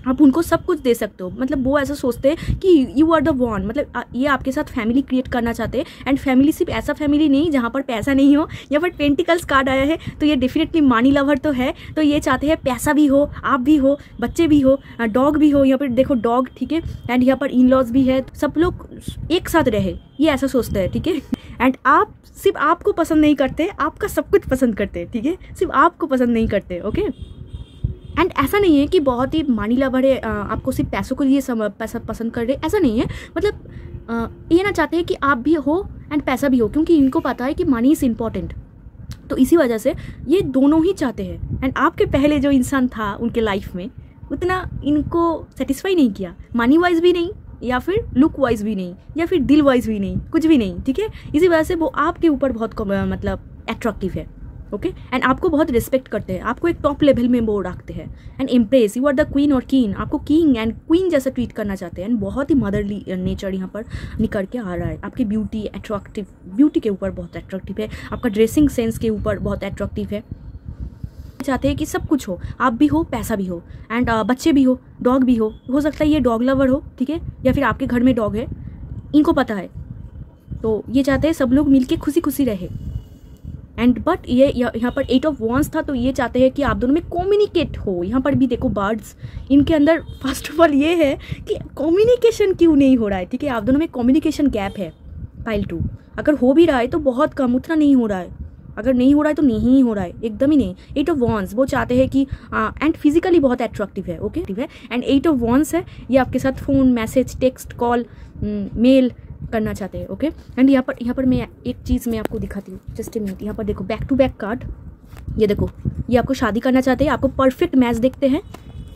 Speaker 1: आप उनको सब कुछ दे सकते हो, मतलब वो ऐसा सोचते हैं कि यू आर द वन, मतलब ये आपके साथ फैमिली क्रिएट करना चाहते हैं। एंड फैमिली सिर्फ ऐसा फैमिली नहीं जहाँ पर पैसा नहीं हो, या फिर पेंटिकल्स कार्ड आया है, तो ये डेफिनेटली मनी लवर तो है, तो ये चाहते हैं पैसा भी हो, आप भी हो, बच्चे भी हो, डॉग भी हो, यहाँ पर देखो डॉग, ठीक है। एंड यहाँ पर इन लॉज भी है, सब लोग एक साथ रहे, ये ऐसा सोचते हैं, ठीक है। एंड आप सिर्फ आपको पसंद नहीं करते, आपका सब कुछ पसंद करते हैं, ठीक है, सिर्फ आपको पसंद नहीं करते, ओके। एंड ऐसा नहीं है कि बहुत ही मनी लवर है, आपको सिर्फ पैसों के लिए पैसा पसंद कर रहे, ऐसा नहीं है। मतलब ये ना चाहते हैं कि आप भी हो एंड पैसा भी हो, क्योंकि इनको पता है कि मनी इज़ इम्पॉर्टेंट, तो इसी वजह से ये दोनों ही चाहते हैं। एंड आपके पहले जो इंसान था उनके लाइफ में, उतना इनको सेटिस्फाई नहीं किया, मनी वाइज भी नहीं, या फिर लुक वाइज भी नहीं, या फिर दिल वाइज भी नहीं, कुछ भी नहीं, ठीक है। इसी वजह से वो आपके ऊपर बहुत मतलब अट्रैक्टिव है, ओके। एंड आपको बहुत रिस्पेक्ट करते हैं, आपको एक टॉप लेवल में वो रखते हैं। And impress, you are the queen और किंग, आपको किंग एंड क्वीन जैसा ट्रीट करना चाहते हैं। एंड बहुत ही मदरली नेचर यहाँ पर निकल के आ रहा है, आपकी ब्यूटी अट्रैक्टिव, ब्यूटी के ऊपर बहुत अट्रैक्टिव है, आपका ड्रेसिंग सेंस के ऊपर बहुत अट्रैक्टिव है। चाहते हैं कि सब कुछ हो, आप भी हो, पैसा भी हो, एंड बच्चे भी हो, डॉग भी हो सकता है ये डॉग लवर हो, ठीक है, या फिर आपके घर में डॉग है, इनको पता है, तो ये चाहते हैं सब लोग मिलके खुशी खुशी रहे। एंड बट ये यहाँ पर 8 ऑफ वॉन्ड्स था, तो ये चाहते हैं कि आप दोनों में कम्युनिकेट हो। यहाँ पर भी देखो बर्ड्स, इनके अंदर फर्स्ट ऑफ ऑल ये है कि कम्युनिकेशन क्यों नहीं हो रहा है, ठीक है, आप दोनों में कम्युनिकेशन गैप है पाइल 2। अगर हो भी रहा है तो बहुत कम, उतना नहीं हो रहा है, अगर नहीं हो रहा है तो नहीं हो रहा है, एकदम ही नहीं। 8 ऑफ वॉन्ड्स, वो चाहते हैं कि एंड फिजिकली बहुत अट्रैक्टिव है, ओके, ठीक है। एंड 8 ऑफ वॉन्ड्स है, ये आपके साथ phone, message, text, call, mail करना चाहते हैं, ओके। एंड यहाँ पर मैं एक चीज़ मैं आपको दिखाती हूँ, जस्ट ए मिनट। यहाँ पर देखो बैक टू बैक कार्ड, ये देखो, ये आपको शादी करना चाहते हैं, आपको परफेक्ट मैच देखते हैं।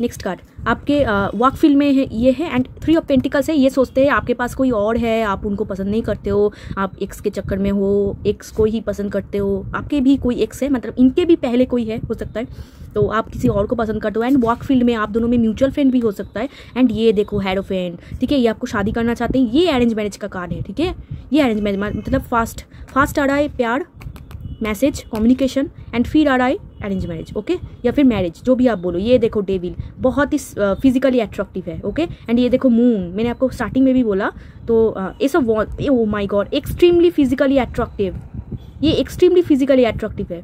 Speaker 1: नेक्स्ट कार्ड आपके वर्क फील्ड में है, ये है। एंड 3 ऑफ पेंटिकल्स है, ये सोचते हैं आपके पास कोई और है, आप उनको पसंद नहीं करते हो, आप एक्स के चक्कर में हो, एक्स को ही पसंद करते हो, आपके भी कोई एक्स है, मतलब इनके भी पहले कोई है, हो सकता है, तो आप किसी और को पसंद करते हो। एंड वर्क फील्ड में आप दोनों में म्यूचुअल फ्रेंड भी हो सकता है। एंड ये देखो हेरोफेंट, ठीक है, ये आपको शादी करना चाहते हैं, ये अरेंज मैरिज का कार्ड है, ठीक है। ये अरेंज मैरिज मतलब फास्ट आ रहा है प्यार, मैसेज, कम्युनिकेशन, एंड फिर आ रहा है अरेंज मैरिज, ओके, या फिर मैरिज, जो भी आप बोलो। ये देखो डेविल, बहुत ही फिजिकली अट्रैक्टिव है, ओके। एंड ये देखो मून, मैंने आपको स्टार्टिंग में भी बोला, तो ये सब oh my God, extremely physically attractive, ये एक्सट्रीमली फिजिकली अट्रैक्टिव है।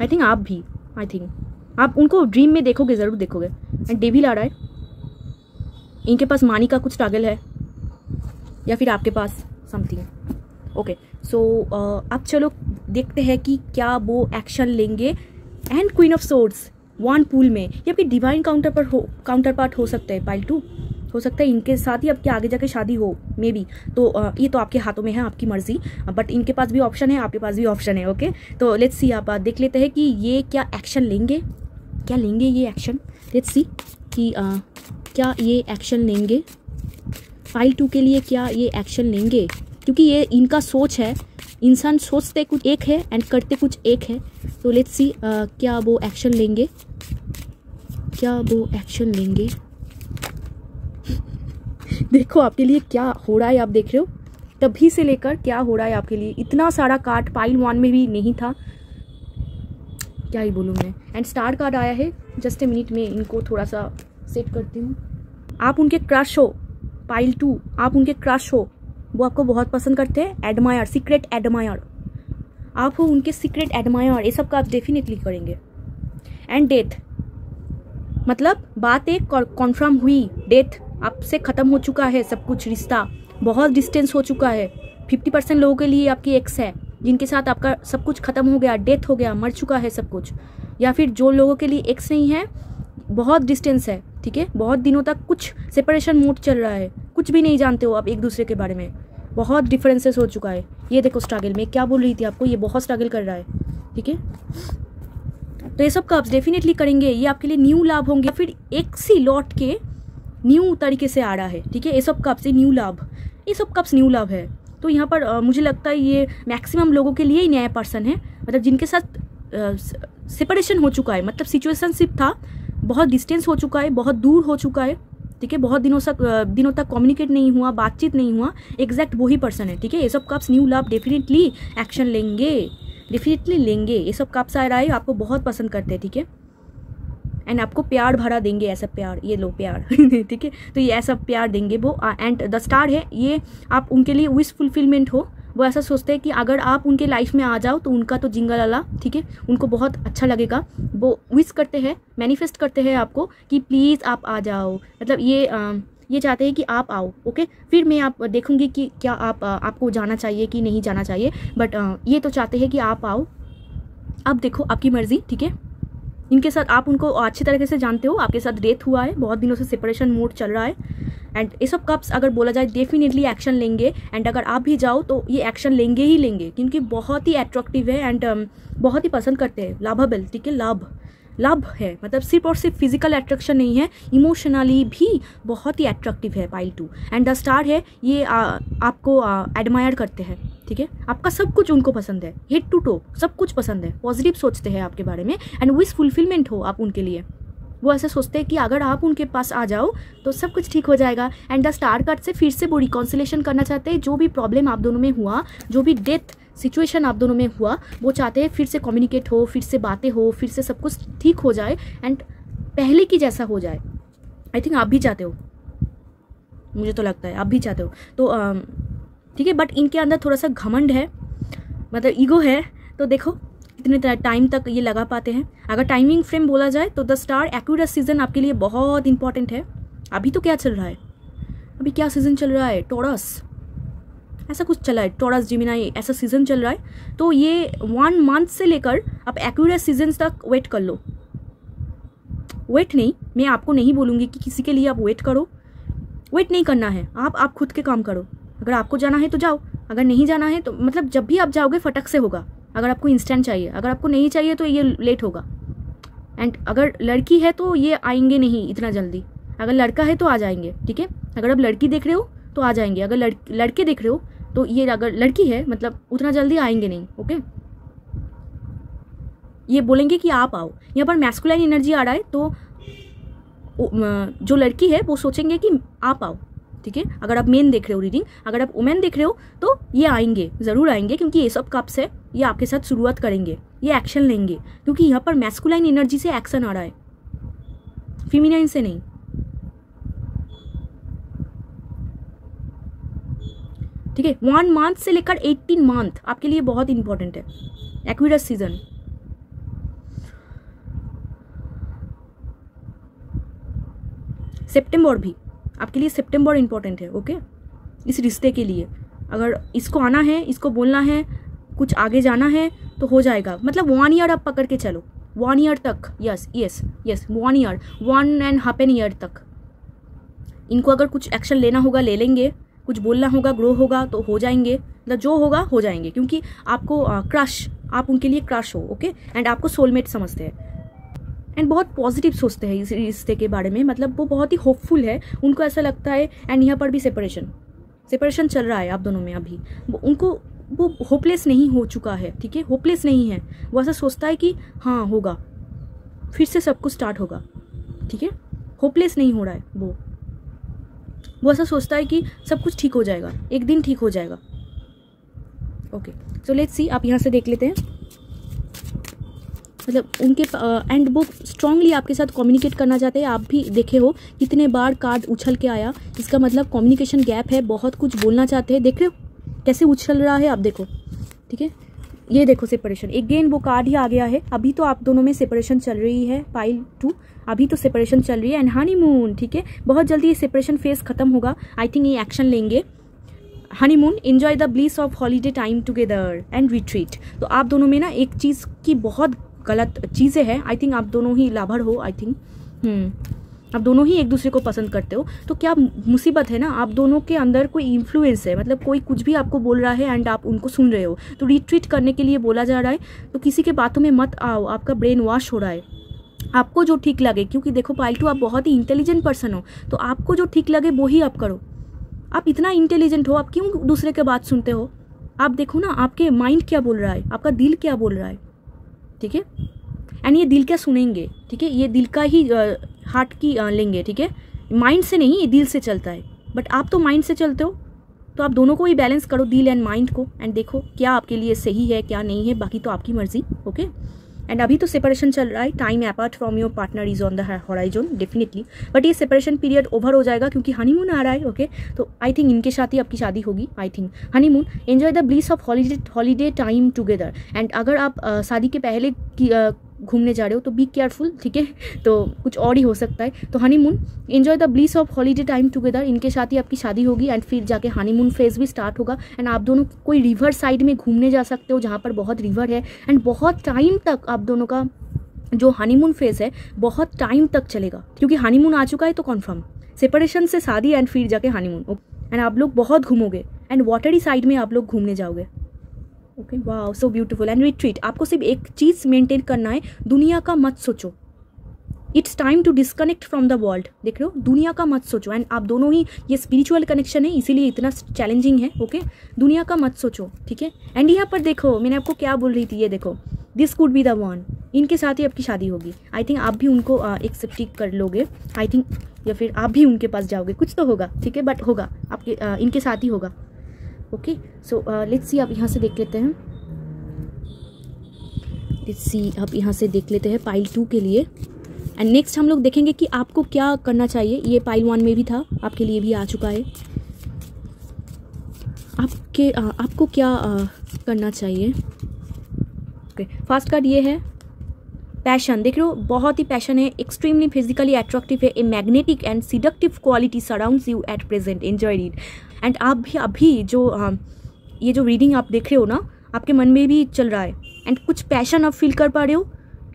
Speaker 1: आई थिंक आप भी, आई थिंक आप उनको ड्रीम में देखोगे, ज़रूर देखोगे। एंड डेविल आ रहा है, इनके पास मानी का कुछ स्ट्रगल है, या फिर आपके पास समथिंग, ओके। सो अब चलो देखते हैं कि क्या वो एक्शन लेंगे। And queen of swords 1 pool में, ये आपके डिवाइन काउंटर पार्ट हो सकता है, पाइल 2 हो सकता है, इनके साथ ही आपके आगे जाके शादी हो मे बी, तो ये तो आपके हाथों में है, आपकी मर्जी, बट इनके पास भी ऑप्शन है, आपके पास भी ऑप्शन है, ओके। तो लेट्स सी, आप देख लेते हैं कि ये क्या एक्शन लेंगे, क्या लेंगे ये एक्शन। लेट्स सी कि क्या ये एक्शन लेंगे पाइल 2 के लिए, क्या ये एक्शन लेंगे, क्योंकि ये इनका सोच है, इंसान सोचते कुछ एक है एंड करते कुछ एक है। तो लेट्स सी क्या वो एक्शन लेंगे, क्या वो एक्शन लेंगे। देखो आपके लिए क्या हो रहा है, आप देख रहे हो तभी से लेकर क्या हो रहा है आपके लिए। इतना सारा कार्ड पाइल 1 में भी नहीं था, क्या ही बोलूँ मैं। एंड स्टार कार्ड आया है, जस्ट ए मिनट में इनको थोड़ा सा सेट करती हूँ। आप उनके क्रश हो, पाइल 2 आप उनके क्रश हो, वो आपको बहुत पसंद करते हैं, एडमायर, सीक्रेट एडमायर, आप हो उनके सीक्रेट एडमायर, ये सब का आप डेफिनेटली करेंगे। एंड डेथ, मतलब बात एक कॉन्फर्म हुई, डेथ आपसे ख़त्म हो चुका है, सब कुछ रिश्ता बहुत डिस्टेंस हो चुका है। 50% लोगों के लिए आपकी एक्स है, जिनके साथ आपका सब कुछ ख़त्म हो गया, डेथ हो गया, मर चुका है सब कुछ। या फिर जो लोगों के लिए एक्स नहीं है, बहुत डिस्टेंस है, ठीक है, बहुत दिनों तक कुछ सेपरेशन मोड चल रहा है, कुछ भी नहीं जानते हो आप एक दूसरे के बारे में, बहुत डिफरेंसेस हो चुका है। ये देखो स्ट्रगल में क्या बोल रही थी आपको, ये बहुत स्ट्रगल कर रहा है, ठीक है। तो ये सब कप्स डेफिनेटली करेंगे, ये आपके लिए न्यू लाभ होंगे, फिर एक सी लौट के न्यू तरीके से आ रहा है, ठीक है। ये सब कप्स, न्यू लाभ, ये सब कप्स न्यू लाभ है। तो यहाँ पर मुझे लगता है ये मैक्सिमम लोगों के लिए ही नया पर्सन है, मतलब जिनके साथ सेपरेशन हो चुका है, मतलब सिचुएशनशिप था, बहुत डिस्टेंस हो चुका है, बहुत दूर हो चुका है, ठीक है, बहुत दिनों तक कम्युनिकेट नहीं हुआ, बातचीत नहीं हुआ, एग्जैक्ट वही पर्सन है, ठीक है। ये सब cups new love definitely action लेंगे, डेफिनेटली लेंगे। ये सब कप्स आ रहा है, आपको बहुत पसंद करते हैं, ठीक है। एंड आपको प्यार भरा देंगे, ऐसा प्यार, ये लो प्यार ठीक है। तो ये ऐसा प्यार देंगे वो। एंड द स्टार है, ये आप उनके लिए विश फुलफिलमेंट हो, वो ऐसा सोचते हैं कि अगर आप उनके लाइफ में आ जाओ तो उनका तो जिंगल अला, ठीक है, उनको बहुत अच्छा लगेगा। वो विश करते हैं, मैनिफेस्ट करते हैं आपको कि प्लीज़ आप आ जाओ, मतलब ये चाहते हैं कि आप आओ, ओके। फिर मैं आप देखूंगी कि क्या आपको जाना चाहिए कि नहीं जाना चाहिए, बट ये तो चाहते हैं कि आप आओ। अब देखो आपकी मर्जी, ठीक है। इनके साथ आप उनको अच्छी तरीके से जानते हो, आपके साथ डेथ हुआ है, बहुत दिनों से सेपरेशन मोड चल रहा है। एंड ये सब कप्स अगर बोला जाए डेफिनेटली एक्शन लेंगे। एंड अगर आप भी जाओ तो ये एक्शन लेंगे ही लेंगे, क्योंकि बहुत ही अट्रैक्टिव है एंड बहुत ही पसंद करते हैं, लाभेबल, ठीक है, लाभ है, मतलब सिर्फ और सिर्फ फिजिकल अट्रैक्शन नहीं है, इमोशनली भी बहुत ही अट्रैक्टिव है पाइल 2। एंड द स्टार है, ये आपको एडमायर करते हैं, ठीक है, आपका सब कुछ उनको पसंद है, हेड टू टो सब कुछ पसंद है, पॉजिटिव सोचते हैं आपके बारे में। एंड विश फुलफिलमेंट हो आप उनके लिए, वो ऐसे सोचते हैं कि अगर आप उनके पास आ जाओ तो सब कुछ ठीक हो जाएगा। एंड द स्टार कार्ड से फिर से वो रिकॉन्सिलेशन करना चाहते हैं, जो भी प्रॉब्लम आप दोनों में हुआ, जो भी डेथ सिचुएशन आप दोनों में हुआ, वो चाहते हैं फिर से कम्युनिकेट हो, फिर से बातें हो, फिर से सब कुछ ठीक हो जाए एंड पहले की जैसा हो जाए। आई थिंक आप भी चाहते हो, मुझे तो लगता है आप भी चाहते हो, तो ठीक है। बट इनके अंदर थोड़ा सा घमंड है, मतलब ईगो है, तो देखो कितने टाइम तक ये लगा पाते हैं। अगर टाइमिंग फ्रेम बोला जाए तो द स्टार एक्यूरेट सीजन आपके लिए बहुत इंपॉर्टेंट है। अभी तो क्या चल रहा है, अभी क्या सीजन चल रहा है, टॉरस ऐसा कुछ चला है, टॉरस जिमिनाई ऐसा सीजन चल रहा है। तो ये 1 मंथ से लेकर आप एक्यूरेट सीजन तक वेट कर लो। वेट नहीं, मैं आपको नहीं बोलूँगी कि किसी के लिए आप वेट करो, वेट नहीं करना है, आप खुद के काम करो। अगर आपको जाना है तो जाओ, अगर नहीं जाना है तो मतलब जब भी आप जाओगे फटक से होगा, अगर आपको इंस्टेंट चाहिए, अगर आपको नहीं चाहिए तो ये लेट होगा। एंड अगर लड़की है तो ये आएंगे नहीं इतना जल्दी, अगर लड़का है तो आ जाएंगे, ठीक है। अगर आप लड़की देख रहे हो तो आ जाएंगे, अगर लड़के देख रहे हो तो ये अगर लड़की है मतलब उतना जल्दी आएंगे नहीं, ओके। ये बोलेंगे कि आप आओ। यहाँ पर मैस्कुलाइन एनर्जी आ रहा है तो जो लड़की है वो सोचेंगे कि आप आओ, ठीक है। अगर आप मेन देख रहे हो रीडिंग, अगर आप वुमेन देख रहे हो तो ये आएंगे, ज़रूर आएंगे, क्योंकि ये सब कप्स है, ये आपके साथ शुरुआत करेंगे, ये एक्शन लेंगे, क्योंकि यहाँ पर मैस्कुलाइन एनर्जी से एक्शन आ रहा है, फेमिनाइन से नहीं। ठीक है, 1 मंथ से लेकर 18 मंथ आपके लिए बहुत इंपॉर्टेंट है, एक्विरस सीजन। सितंबर भी आपके लिए, सितंबर इंपॉर्टेंट है, ओके। इस रिश्ते के लिए अगर इसको आना है, इसको बोलना है, कुछ आगे जाना है तो हो जाएगा। मतलब 1 ईयर आप पकड़ के चलो, 1 ईयर तक, yes yes yes 1 year, 1.5 year तक इनको अगर कुछ एक्शन लेना होगा ले लेंगे, कुछ बोलना होगा, ग्रो होगा तो हो जाएंगे, मतलब जो होगा हो जाएंगे, क्योंकि आपको क्रश, आप उनके लिए क्रश हो, ओके। एंड आपको सोलमेट समझते हैं एंड बहुत पॉजिटिव सोचते हैं इस रिश्ते के बारे में, मतलब वो बहुत ही होपफुल है, उनको ऐसा लगता है। एंड यहाँ पर भी सेपरेशन चल रहा है आप दोनों में अभी, उनको वो होपलेस नहीं हो चुका है, ठीक है, होपलेस नहीं है, वो ऐसा सोचता है कि हाँ होगा, फिर से सब कुछ स्टार्ट होगा, ठीक है। होपलेस नहीं हो रहा है वो ऐसा सोचता है कि सब कुछ ठीक हो जाएगा, एक दिन ठीक हो जाएगा, ओके। सो लेट्स सी, आप यहाँ से देख लेते हैं, मतलब उनके एंड वो स्ट्रांगली आपके साथ कम्युनिकेट करना चाहते हैं। आप भी देखे हो कितने बार कार्ड उछल के आया, इसका मतलब कम्युनिकेशन गैप है, बहुत कुछ बोलना चाहते हैं, देख रहे हो कैसे उछल रहा है, आप देखो, ठीक है। ये देखो सेपरेशन, अगेन वो कार्ड ही आ गया है। अभी तो आप दोनों में सेपरेशन चल रही है, पाइल 2 अभी तो सेपरेशन चल रही है एंड हनीमून, ठीक है। बहुत जल्दी ये सेपरेशन फेज खत्म होगा, आई थिंक ये एक्शन लेंगे। Honeymoon, enjoy the bliss of holiday time together and retreat. तो आप दोनों में ना एक चीज़ की बहुत गलत चीज़ें हैं, आई थिंक आप दोनों ही लाभर हो, आई थिंक आप दोनों ही एक दूसरे को पसंद करते हो। तो क्या मुसीबत है ना, आप दोनों के अंदर कोई इन्फ्लुएंस है, मतलब कोई कुछ भी आपको बोल रहा है एंड आप उनको सुन रहे हो, तो रिट्रीट करने के लिए बोला जा रहा है। तो किसी के बातों में मत आओ, आपका ब्रेन वॉश हो रहा है, आपको जो ठीक लगे, क्योंकि देखो पाइल 2 आप बहुत ही इंटेलिजेंट पर्सन हो, तो आपको जो ठीक लगे वो ही आप करो। आप इतना इंटेलिजेंट हो, आप क्यों दूसरे के बात सुनते हो? आप देखो ना आपके माइंड क्या बोल रहा है, आपका दिल क्या बोल रहा है, ठीक है। एंड ये दिल क्या सुनेंगे, ठीक है, ये दिल का ही हार्ट की लेंगे, ठीक है, माइंड से नहीं, ये दिल से चलता है। बट आप तो माइंड से चलते हो, तो आप दोनों को ही बैलेंस करो, दिल एंड माइंड को, एंड देखो क्या आपके लिए सही है क्या नहीं है, बाकी तो आपकी मर्जी, ओके। एंड अभी तो सेपरेशन चल रहा है, time apart from your partner is on the horizon definitely, but ये सेपरेशन पीरियड ओवर हो जाएगा क्योंकि हनीमून आ रहा है, ओके। तो आई थिंक इनके साथ ही आपकी शादी होगी, I think. Honeymoon, enjoy the bliss of holiday time together. And अगर आप शादी के पहले की घूमने जा रहे हो तो बी केयरफुल, ठीक है, तो कुछ और ही हो सकता है। तो honeymoon, enjoy the bliss of holiday time together, इनके साथ ही आपकी शादी होगी एंड फिर जाके हनीमून फेज भी स्टार्ट होगा। एंड आप दोनों कोई रिवर साइड में घूमने जा सकते हो जहाँ पर बहुत रिवर है, एंड बहुत टाइम तक आप दोनों का जो हनीमून फेज है बहुत टाइम तक चलेगा, क्योंकि हनीमून आ चुका है तो कन्फर्म, सेपरेशन से शादी एंड फिर जाके हनीमून। एंड आप लोग बहुत घूमोगे एंड वाटरी साइड में आप लोग घूमने जाओगे, okay. Wow, so beautiful. And retreat, आपको सिर्फ एक चीज़ मेंटेन करना है, दुनिया का मत सोचो, it's time to disconnect from the world, देख रहे हो, दुनिया का मत सोचो। एंड आप दोनों ही, ये स्पिरिचुअल कनेक्शन है इसीलिए इतना चैलेंजिंग है, ओके। दुनिया का मत सोचो, ठीक है। एंड यहाँ पर देखो मैंने आपको क्या बोल रही थी, ये देखो, this could be the one, इनके साथ ही आपकी शादी होगी। आई थिंक आप भी उनको एक्सेप्ट कर लोगे, आई थिंक, या फिर आप भी उनके पास जाओगे, कुछ तो होगा, ठीक है, बट होगा आपके इनके साथ ही होगा, ओके। सो लेट्स सी, आप यहाँ से देख लेते हैं, लेट्स सी, आप यहाँ से देख लेते हैं पाइल 2 के लिए। एंड नेक्स्ट हम लोग देखेंगे कि आपको क्या करना चाहिए। ये पाइल 1 में भी था, आपके लिए भी आ चुका है। आपको क्या करना चाहिए, ओके। फर्स्ट कार्ड ये है पैशन, देख रहे हो, बहुत ही पैशन है, एक्सट्रीमली फिजिकली अट्रैक्टिव है, a magnetic and seductive quality surrounds you at present, enjoy it. And आप भी अभी जो ये जो रीडिंग आप देख रहे हो ना, आपके मन में भी चल रहा है एंड कुछ पैशन आप फील कर पा रहे हो,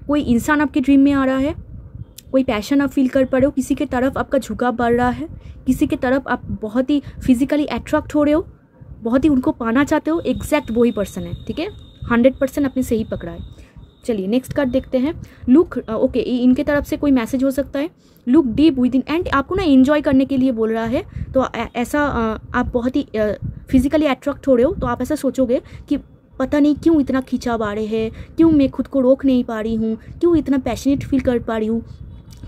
Speaker 1: कोई इंसान आपके ड्रीम में आ रहा है, कोई पैशन आप फील कर पा रहे हो, किसी के तरफ आपका झुकाव बढ़ रहा है, किसी के तरफ आप बहुत ही फिजिकली अट्रैक्ट हो रहे हो, बहुत ही उनको पाना चाहते हो, एग्जैक्ट वही पर्सन है, ठीक है। 100% आपने सही पकड़ा है। चलिए नेक्स्ट कार्ड देखते हैं। लुक ओके, इनके तरफ से कोई मैसेज हो सकता है। Look deep with in, and आपको ना एंजॉय करने के लिए बोल रहा है। तो ऐसा आप बहुत ही फिजिकली अट्रैक्ट हो रहे हो, तो आप ऐसा सोचोगे कि पता नहीं क्यों इतना खिंचाव आ रहे हैं, क्यों मैं खुद को रोक नहीं पा रही हूँ, क्यों इतना पैशनेट फील कर पा रही हूँ।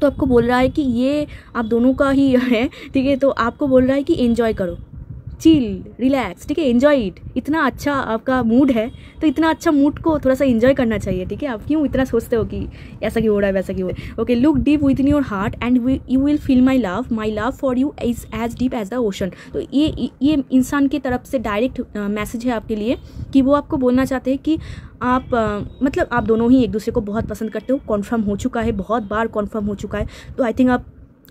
Speaker 1: तो आपको बोल रहा है कि ये आप दोनों का ही है, ठीक है। तो आपको बोल रहा है कि एंजॉय करो, चिल, रिलैक्स, ठीक है, एंजॉय इट। इतना अच्छा आपका मूड है, तो इतना अच्छा मूड को थोड़ा सा एंजॉय करना चाहिए, ठीक है। आप क्यों इतना सोचते हो कि ऐसा क्यों हो रहा है, वैसा क्यों हो रहा है। Okay, look deep within your heart and you will feel my love for you is as deep as the ocean. तो ये इंसान की तरफ से डायरेक्ट मैसेज है आपके लिए, कि वो आपको बोलना चाहते हैं कि आप मतलब आप दोनों ही एक दूसरे को बहुत पसंद करते हो। कॉन्फर्म हो चुका है, बहुत बार कॉन्फर्म हो चुका है। तो आई थिंक आप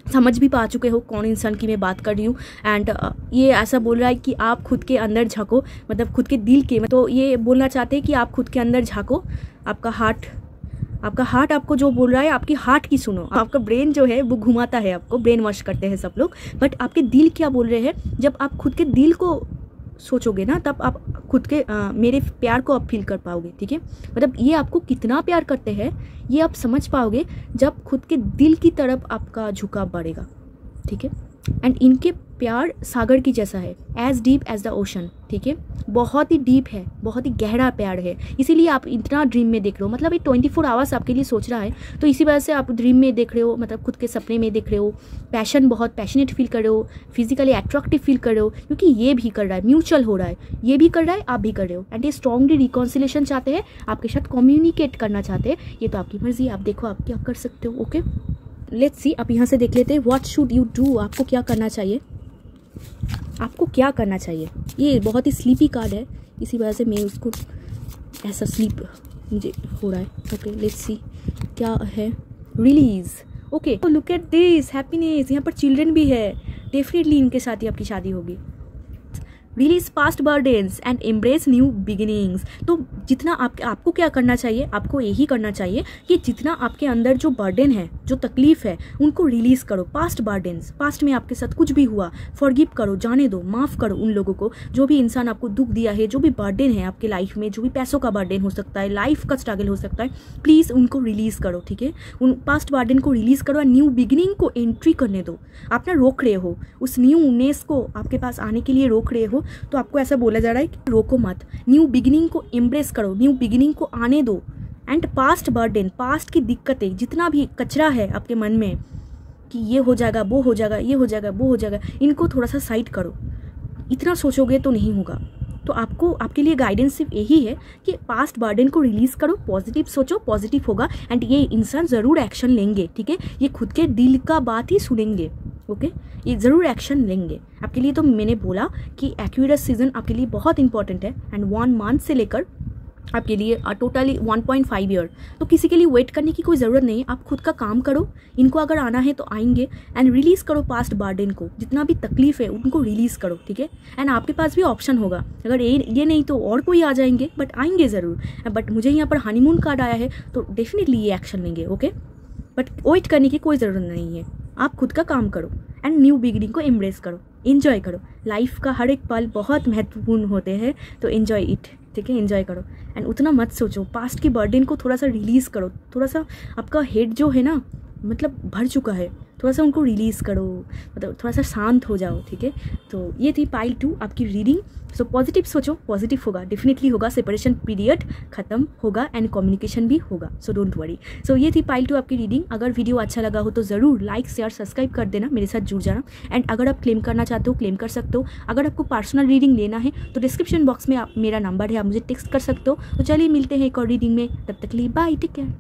Speaker 1: समझ भी पा चुके हो कौन इंसान की मैं बात कर रही हूँ। एंड ये ऐसा बोल रहा है कि आप खुद के अंदर झाँको, मतलब खुद के दिल के, तो ये बोलना चाहते हैं कि आप खुद के अंदर झाँको। आपका हार्ट आपको जो बोल रहा है, आपकी हार्ट की सुनो। आपका ब्रेन जो है वो घुमाता है, आपको ब्रेन वॉश करते हैं सब लोग, बट आपके दिल क्या बोल रहे हैं। जब आप खुद के दिल को सोचोगे ना, तब आप खुद के मेरे प्यार को आप फील कर पाओगे, ठीक है। मतलब ये आपको कितना प्यार करते हैं ये आप समझ पाओगे जब खुद के दिल की तरफ आपका झुकाव बढ़ेगा, ठीक है। एंड इनके प्यार सागर की जैसा है, as deep as the ocean, ठीक है। बहुत ही डीप है, बहुत ही गहरा प्यार है, इसीलिए आप इतना ड्रीम में देख रहे हो। मतलब ये 24 आवर्स आपके लिए सोच रहा है, तो इसी वजह से आप ड्रीम में देख रहे हो, मतलब खुद के सपने में देख रहे हो। पैशन, बहुत पैशनेट फील कर रहे हो, फिजिकली अट्रैक्टिव फील कर रहे हो, क्योंकि ये भी कर रहा है, म्यूचुअल हो रहा है, ये भी कर रहा है, आप भी कर रहे हो। एंड ये स्ट्रॉन्गली रिकॉन्सिलेशन चाहते हैं, आपके साथ कम्युनिकेट करना चाहते हैं। ये तो आपकी मर्जी, आप देखो आप क्या कर सकते हो। ओके, लेट्स सी, आप यहाँ से देख लेते हैं। व्हाट शुड यू डू, आपको क्या करना चाहिए, आपको क्या करना चाहिए। ये बहुत ही स्लीपी कार्ड है, इसी वजह से मैं उसको ऐसा स्लीप मुझे हो रहा है। ओके, लेट्स सी क्या है। Release, okay, look at this, happiness. यहाँ पर चिल्ड्रन भी है, डेफिनेटली इनके साथ ही आपकी शादी होगी। Release past burdens and embrace new beginnings. तो जितना आपको क्या करना चाहिए, आपको यही करना चाहिए कि जितना आपके अंदर जो बर्डन है, जो तकलीफ है, उनको रिलीज़ करो। पास्ट बर्डन्स, पास्ट में आपके साथ कुछ भी हुआ, फॉरगिव करो, जाने दो, माफ़ करो उन लोगों को, जो भी इंसान आपको दुख दिया है, जो भी बर्डन है आपके लाइफ में, जो भी पैसों का बर्डन हो सकता है, लाइफ का स्ट्रगल हो सकता है, प्लीज़ उनको रिलीज़ करो, ठीक है। उन पास्ट बर्डन को रिलीज़ करो, न्यू बिगिनिंग को एंट्री करने दो। आप ना रोक रहे हो, उस न्यूनेस को आपके पास आने के लिए रोक रहे हो, तो आपको ऐसा बोला जा रहा है कि रोको मत, न्यू बिगिनिंग को एम्ब्रेस करो, न्यू बिगिनिंग को आने दो। एंड पास्ट बर्डन, पास्ट की दिक्कतें, जितना भी कचरा है आपके मन में कि ये हो जाएगा, वो हो जाएगा, ये हो जाएगा, वो हो जाएगा, इनको थोड़ा सा साइड करो। इतना सोचोगे तो नहीं होगा। तो आपको, आपके लिए गाइडेंस सिर्फ यही है कि पास्ट बर्डन को रिलीज़ करो, पॉजिटिव सोचो, पॉजिटिव होगा। एंड ये इंसान ज़रूर एक्शन लेंगे, ठीक है। ये खुद के दिल का बात ही सुनेंगे, ओके, ये ज़रूर एक्शन लेंगे आपके लिए। तो मैंने बोला कि एक्यूरेस सीजन आपके लिए बहुत इंपॉर्टेंट है। एंड 1 मंथ से लेकर आपके लिए टोटली 1.5 ईयर, तो किसी के लिए वेट करने की कोई ज़रूरत नहीं है। आप खुद का काम करो, इनको अगर आना है तो आएंगे। एंड रिलीज़ करो पास्ट बर्डन को, जितना भी तकलीफ है उनको रिलीज़ करो, ठीक है। एंड आपके पास भी ऑप्शन होगा, अगर ये नहीं तो और कोई आ जाएंगे, बट आएंगे ज़रूर। बट मुझे यहाँ पर हनीमून कार्ड आया है, तो डेफिनेटली ये एक्शन लेंगे, ओके। बट वेट करने की कोई ज़रूरत नहीं है, आप खुद का काम करो एंड न्यू बिगिनिंग को एम्ब्रेस करो, एंजॉय करो। लाइफ का हर एक पल बहुत महत्वपूर्ण होते हैं, तो एंजॉय इट, ठीक है, एंजॉय करो। एंड उतना मत सोचो, पास्ट की बर्डन को थोड़ा सा रिलीज़ करो। थोड़ा सा आपका हेड जो है ना, मतलब भर चुका है, थोड़ा सा उनको रिलीज़ करो, मतलब थोड़ा सा शांत हो जाओ, ठीक है। तो ये थी पाइल 2 आपकी रीडिंग। सो पॉजिटिव सोचो, पॉजिटिव होगा, डेफिनेटली होगा। सेपरेशन पीरियड खत्म होगा एंड कम्युनिकेशन भी होगा, सो डोंट वरी। सो ये थी पाइल 2 आपकी रीडिंग। अगर वीडियो अच्छा लगा हो तो ज़रूर लाइक, शेयर, सब्सक्राइब कर देना, मेरे साथ जुड़ जाना। एंड अगर आप क्लेम करना चाहते हो, क्लेम कर सकते हो। अगर आपको पर्सनल रीडिंग लेना है तो डिस्क्रिप्शन बॉक्स में मेरा नंबर है, आप मुझे टेक्स्ट कर सकते हो। तो चलिए मिलते हैं एक और रीडिंग में, तब तक के लिए बाय, टेक केयर।